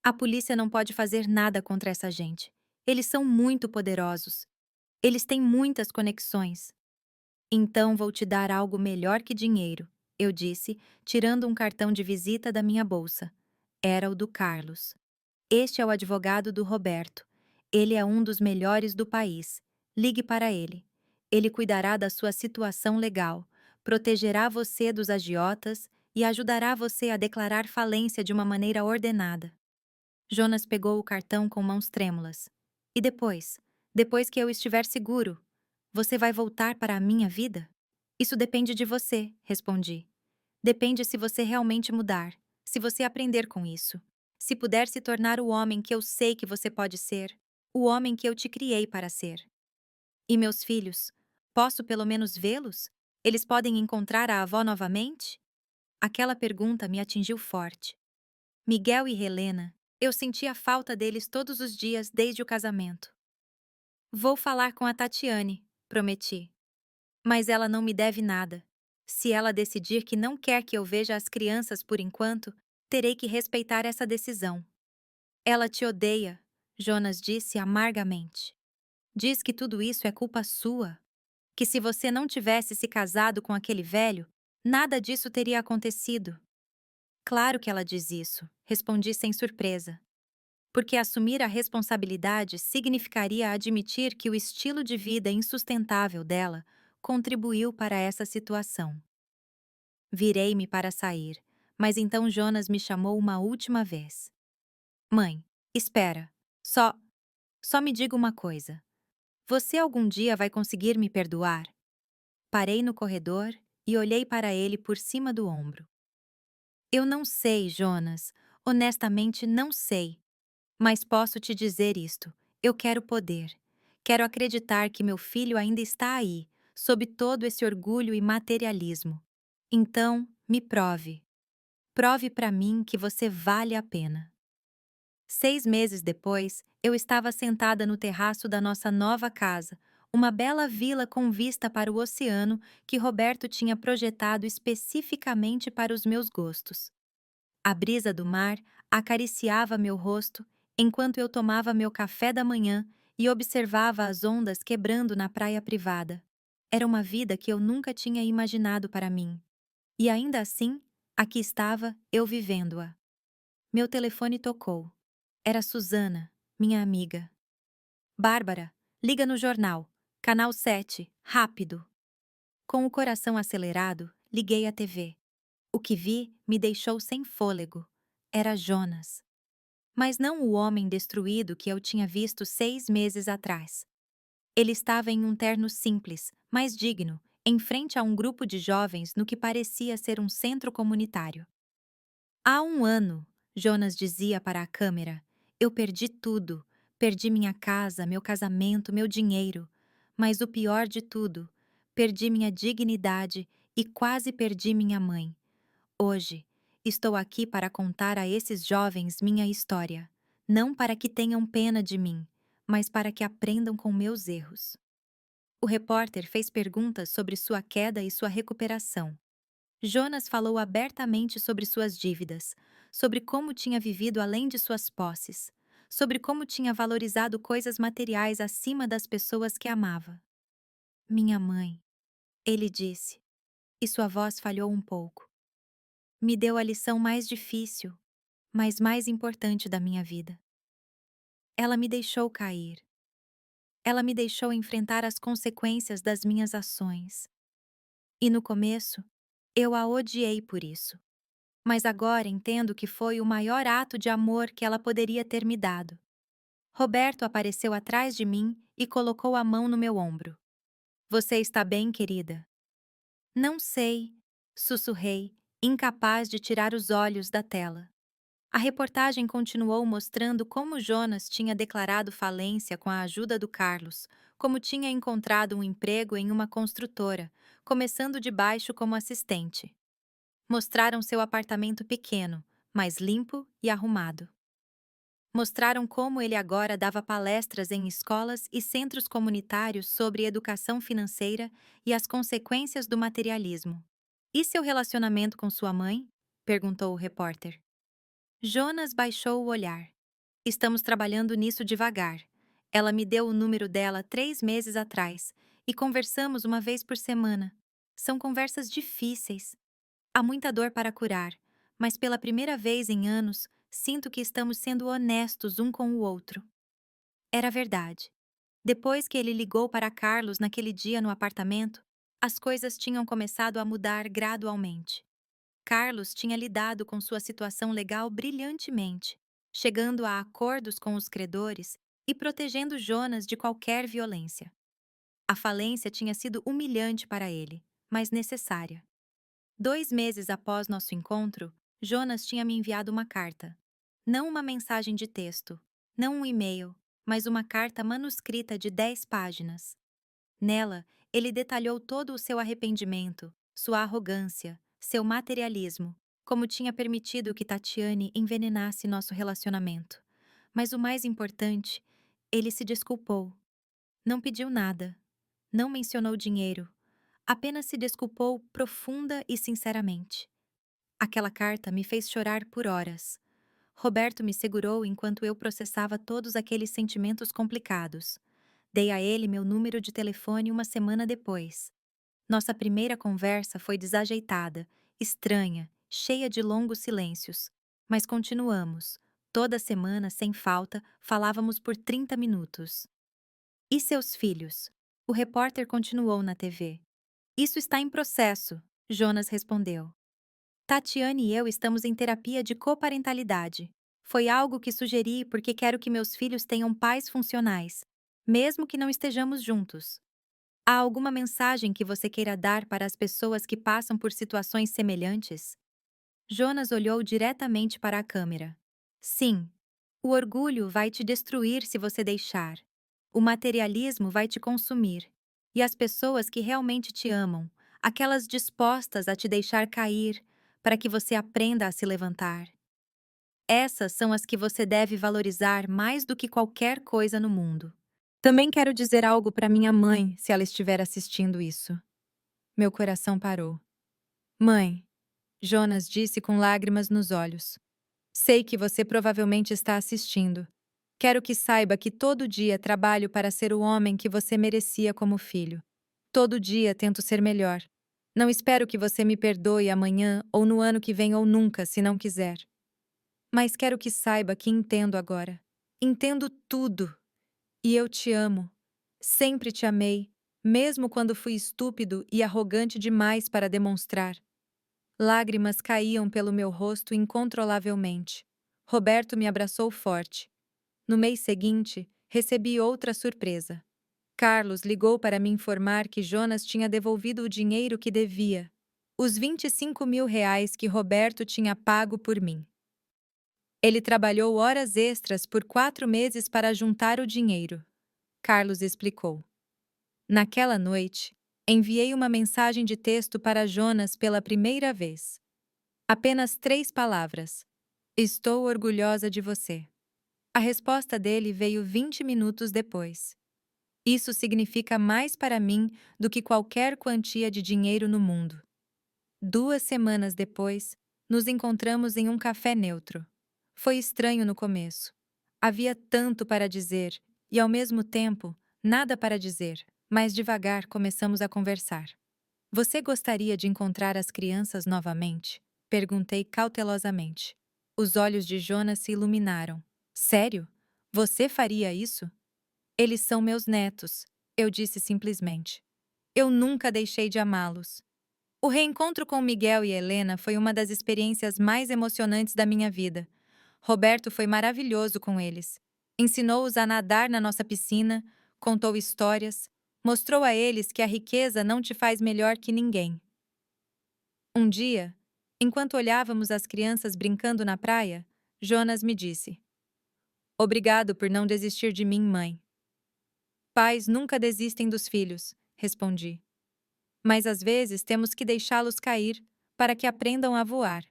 A polícia não pode fazer nada contra essa gente. Eles são muito poderosos. Eles têm muitas conexões. Então vou te dar algo melhor que dinheiro, eu disse, tirando um cartão de visita da minha bolsa. Era o do Carlos. Este é o advogado do Roberto. Ele é um dos melhores do país. Ligue para ele. Ele cuidará da sua situação legal, protegerá você dos agiotas e ajudará você a declarar falência de uma maneira ordenada. Jonas pegou o cartão com mãos trêmulas. E depois? Depois que eu estiver seguro, você vai voltar para a minha vida? Isso depende de você, respondi. Depende se você realmente mudar, se você aprender com isso. Se puder se tornar o homem que eu sei que você pode ser, o homem que eu te criei para ser. E meus filhos? Posso pelo menos vê-los? Eles podem encontrar a avó novamente? Aquela pergunta me atingiu forte. Miguel e Helena, eu sentia a falta deles todos os dias desde o casamento. Vou falar com a Tatiane, prometi. Mas ela não me deve nada. Se ela decidir que não quer que eu veja as crianças por enquanto, terei que respeitar essa decisão. Ela te odeia, Jonas disse amargamente. Diz que tudo isso é culpa sua. Que se você não tivesse se casado com aquele velho, nada disso teria acontecido. Claro que ela diz isso, respondi sem surpresa. Porque assumir a responsabilidade significaria admitir que o estilo de vida insustentável dela contribuiu para essa situação. Virei-me para sair, mas então Jonas me chamou uma última vez. Mãe, espera. Só me diga uma coisa. Você algum dia vai conseguir me perdoar? Parei no corredor e olhei para ele por cima do ombro. Eu não sei, Jonas. Honestamente, não sei. Mas posso te dizer isto: eu quero poder. Quero acreditar que meu filho ainda está aí, sob todo esse orgulho e materialismo. Então, me prove. Prove para mim que você vale a pena. 6 meses depois, eu estava sentada no terraço da nossa nova casa, uma bela vila com vista para o oceano que Roberto tinha projetado especificamente para os meus gostos. A brisa do mar acariciava meu rosto enquanto eu tomava meu café da manhã e observava as ondas quebrando na praia privada. Era uma vida que eu nunca tinha imaginado para mim. E ainda assim, aqui estava eu vivendo-a. Meu telefone tocou. Era Susana, minha amiga. Bárbara, liga no jornal. Canal 7, rápido. Com o coração acelerado, liguei a TV. O que vi me deixou sem fôlego. Era Jonas. Mas não o homem destruído que eu tinha visto 6 meses atrás. Ele estava em um terno simples, mas digno, em frente a um grupo de jovens no que parecia ser um centro comunitário. Há um ano, Jonas dizia para a câmera, eu perdi tudo. Perdi minha casa, meu casamento, meu dinheiro. Mas o pior de tudo, perdi minha dignidade e quase perdi minha mãe. Hoje, estou aqui para contar a esses jovens minha história. Não para que tenham pena de mim, mas para que aprendam com meus erros. O repórter fez perguntas sobre sua queda e sua recuperação. Jonas falou abertamente sobre suas dívidas, sobre como tinha vivido além de suas posses, sobre como tinha valorizado coisas materiais acima das pessoas que amava. Minha mãe, ele disse, e sua voz falhou um pouco. Me deu a lição mais difícil, mas mais importante da minha vida. Ela me deixou cair. Ela me deixou enfrentar as consequências das minhas ações. E no começo, eu a odiei por isso. Mas agora entendo que foi o maior ato de amor que ela poderia ter me dado. Roberto apareceu atrás de mim e colocou a mão no meu ombro. Você está bem, querida? Não sei, sussurrei, incapaz de tirar os olhos da tela. A reportagem continuou mostrando como Jonas tinha declarado falência com a ajuda do Carlos, como tinha encontrado um emprego em uma construtora, começando de baixo como assistente. Mostraram seu apartamento pequeno, mas limpo e arrumado. Mostraram como ele agora dava palestras em escolas e centros comunitários sobre educação financeira e as consequências do materialismo. E seu relacionamento com sua mãe? Perguntou o repórter. Jonas baixou o olhar. Estamos trabalhando nisso devagar. Ela me deu o número dela 3 meses atrás e conversamos uma vez por semana. São conversas difíceis. Há muita dor para curar, mas pela primeira vez em anos, sinto que estamos sendo honestos um com o outro. Era verdade. Depois que ele ligou para Carlos naquele dia no apartamento, as coisas tinham começado a mudar gradualmente. Carlos tinha lidado com sua situação legal brilhantemente, chegando a acordos com os credores e protegendo Jonas de qualquer violência. A falência tinha sido humilhante para ele, mas necessária. 2 meses após nosso encontro, Jonas tinha me enviado uma carta. Não uma mensagem de texto, não um e-mail, mas uma carta manuscrita de 10 páginas. Nela, ele detalhou todo o seu arrependimento, sua arrogância, seu materialismo, como tinha permitido que Tatiane envenenasse nosso relacionamento. Mas o mais importante, ele se desculpou. Não pediu nada, não mencionou dinheiro, apenas se desculpou profunda e sinceramente. Aquela carta me fez chorar por horas. Roberto me segurou enquanto eu processava todos aqueles sentimentos complicados. Dei a ele meu número de telefone uma semana depois. Nossa primeira conversa foi desajeitada, estranha, cheia de longos silêncios. Mas continuamos. Toda semana, sem falta, falávamos por 30 minutos. E seus filhos? O repórter continuou na TV. Isso está em processo, Jonas respondeu. Tatiane e eu estamos em terapia de coparentalidade. Foi algo que sugeri porque quero que meus filhos tenham pais funcionais, mesmo que não estejamos juntos. Há alguma mensagem que você queira dar para as pessoas que passam por situações semelhantes? Jonas olhou diretamente para a câmera. Sim, o orgulho vai te destruir se você deixar. O materialismo vai te consumir. E as pessoas que realmente te amam, aquelas dispostas a te deixar cair, para que você aprenda a se levantar. Essas são as que você deve valorizar mais do que qualquer coisa no mundo. Também quero dizer algo para minha mãe, se ela estiver assistindo isso. Meu coração parou. Mãe, Jonas disse com lágrimas nos olhos. Sei que você provavelmente está assistindo. Quero que saiba que todo dia trabalho para ser o homem que você merecia como filho. Todo dia tento ser melhor. Não espero que você me perdoe amanhã ou no ano que vem ou nunca, se não quiser. Mas quero que saiba que entendo agora. Entendo tudo. E eu te amo. Sempre te amei, mesmo quando fui estúpido e arrogante demais para demonstrar. Lágrimas caíam pelo meu rosto incontrolavelmente. Roberto me abraçou forte. No mês seguinte, recebi outra surpresa. Carlos ligou para me informar que Jonas tinha devolvido o dinheiro que devia. Os 25 mil reais que Roberto tinha pago por mim. Ele trabalhou horas extras por 4 meses para juntar o dinheiro. Carlos explicou. Naquela noite, enviei uma mensagem de texto para Jonas pela primeira vez. Apenas 3 palavras. Estou orgulhosa de você. A resposta dele veio 20 minutos depois. Isso significa mais para mim do que qualquer quantia de dinheiro no mundo. 2 semanas depois, Nos encontramos em um café neutro. Foi estranho no começo. Havia tanto para dizer e, ao mesmo tempo, nada para dizer, mas devagar começamos a conversar. Você gostaria de encontrar as crianças novamente? Perguntei cautelosamente. Os olhos de Jonas se iluminaram. Sério? Você faria isso? Eles são meus netos, eu disse simplesmente. Eu nunca deixei de amá-los. O reencontro com Miguel e Helena foi uma das experiências mais emocionantes da minha vida. Roberto foi maravilhoso com eles. Ensinou-os a nadar na nossa piscina, contou histórias, mostrou a eles que a riqueza não te faz melhor que ninguém. Um dia, enquanto olhávamos as crianças brincando na praia, Jonas me disse: Obrigado por não desistir de mim, mãe. Pais nunca desistem dos filhos, respondi. Mas às vezes temos que deixá-los cair para que aprendam a voar.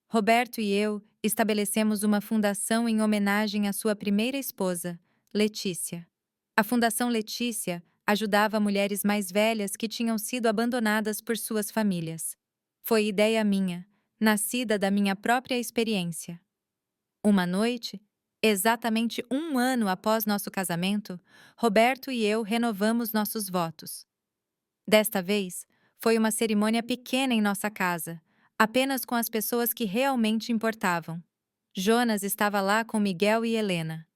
Roberto e eu estabelecemos uma fundação em homenagem à sua primeira esposa, Letícia. A Fundação Letícia ajudava mulheres mais velhas que tinham sido abandonadas por suas famílias. Foi ideia minha, nascida da minha própria experiência. Uma noite, exatamente um ano após nosso casamento, Roberto e eu renovamos nossos votos. Desta vez, foi uma cerimônia pequena em nossa casa, apenas com as pessoas que realmente importavam. Jonas estava lá com Miguel e Helena.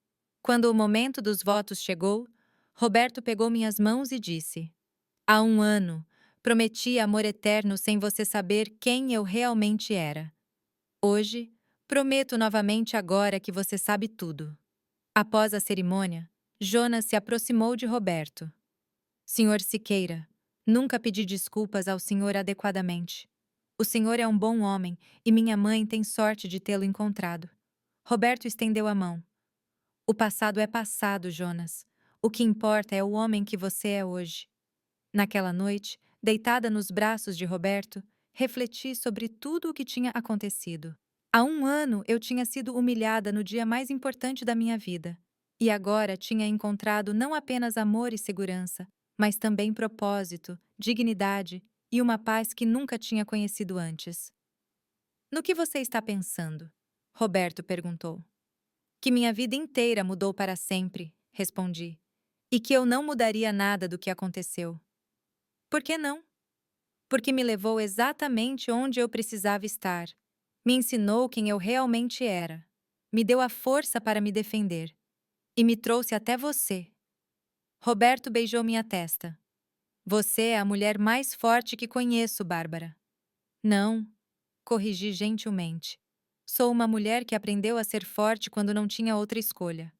Quando o momento dos votos chegou, Roberto pegou minhas mãos e disse: Há um ano, prometi amor eterno sem você saber quem eu realmente era. Hoje, prometo novamente agora que você sabe tudo. Após a cerimônia, Jonas se aproximou de Roberto. Senhor Siqueira, nunca pedi desculpas ao senhor adequadamente. O senhor é um bom homem e minha mãe tem sorte de tê-lo encontrado. Roberto estendeu a mão. O passado é passado, Jonas. O que importa é o homem que você é hoje. Naquela noite, deitada nos braços de Roberto, refleti sobre tudo o que tinha acontecido. Há um ano eu tinha sido humilhada no dia mais importante da minha vida. E agora tinha encontrado não apenas amor e segurança, mas também propósito, dignidade e uma paz que nunca tinha conhecido antes. No que você está pensando? Roberto perguntou. Que minha vida inteira mudou para sempre, respondi. E que eu não mudaria nada do que aconteceu. Por que não? Porque me levou exatamente onde eu precisava estar. Me ensinou quem eu realmente era. Me deu a força para me defender. E me trouxe até você. Roberto beijou minha testa. Você é a mulher mais forte que conheço, Bárbara. Não, corrigi gentilmente. Sou uma mulher que aprendeu a ser forte quando não tinha outra escolha.